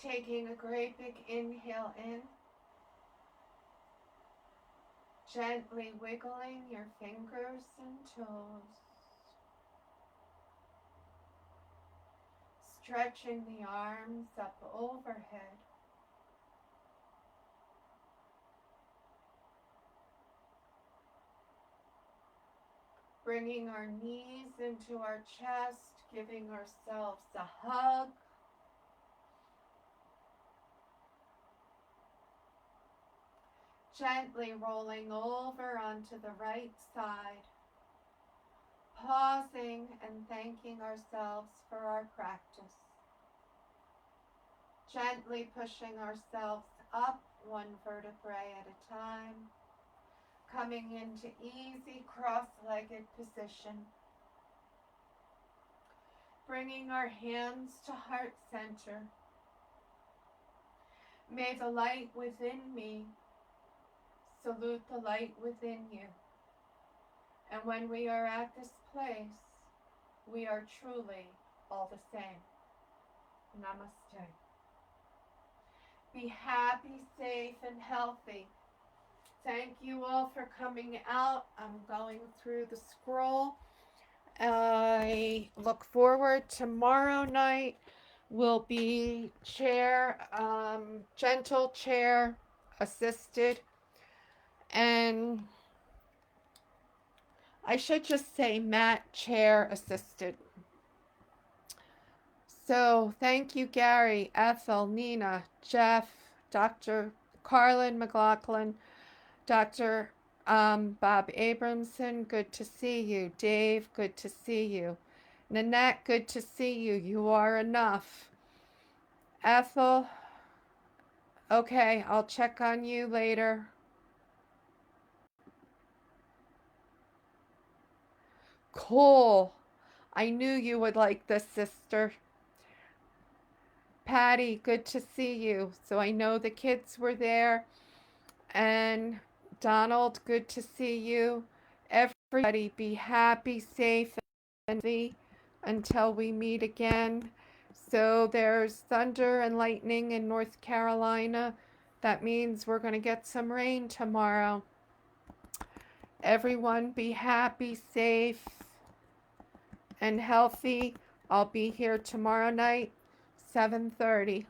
Taking a great big inhale in, gently wiggling your fingers and toes, stretching the arms up overhead, bringing our knees into our chest, giving ourselves a hug. Gently rolling over onto the right side, pausing and thanking ourselves for our practice. Gently pushing ourselves up one vertebrae at a time, coming into easy cross-legged position. Bringing our hands to heart center. May the light within me salute the light within you. And when we are at this place, we are truly all the same. Namaste. Be happy, safe, and healthy. Thank you all for coming out. I'm going through the scroll. I look forward tomorrow night will be gentle chair assisted, and I should just say mat chair assisted. So thank you, Gary, Ethel, Nina, Jeff, Dr. Carlin McLaughlin, Dr. Bob Abramson, good to see you. Dave, good to see you. Nanette, good to see you. You are enough. Ethel, okay, I'll check on you later. Cool. I knew you would like this, sister. Patty, good to see you. So I know the kids were there. And Donald, good to see you. Everybody be happy, safe, and healthy until we meet again. So there's thunder and lightning in North Carolina. That means we're going to get some rain tomorrow. Everyone be happy, safe, and healthy. I'll be here tomorrow night, 7:30.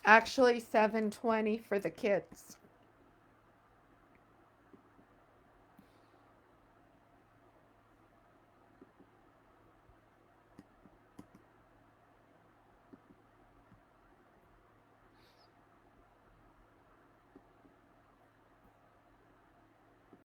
Actually, 7:20 for the kids.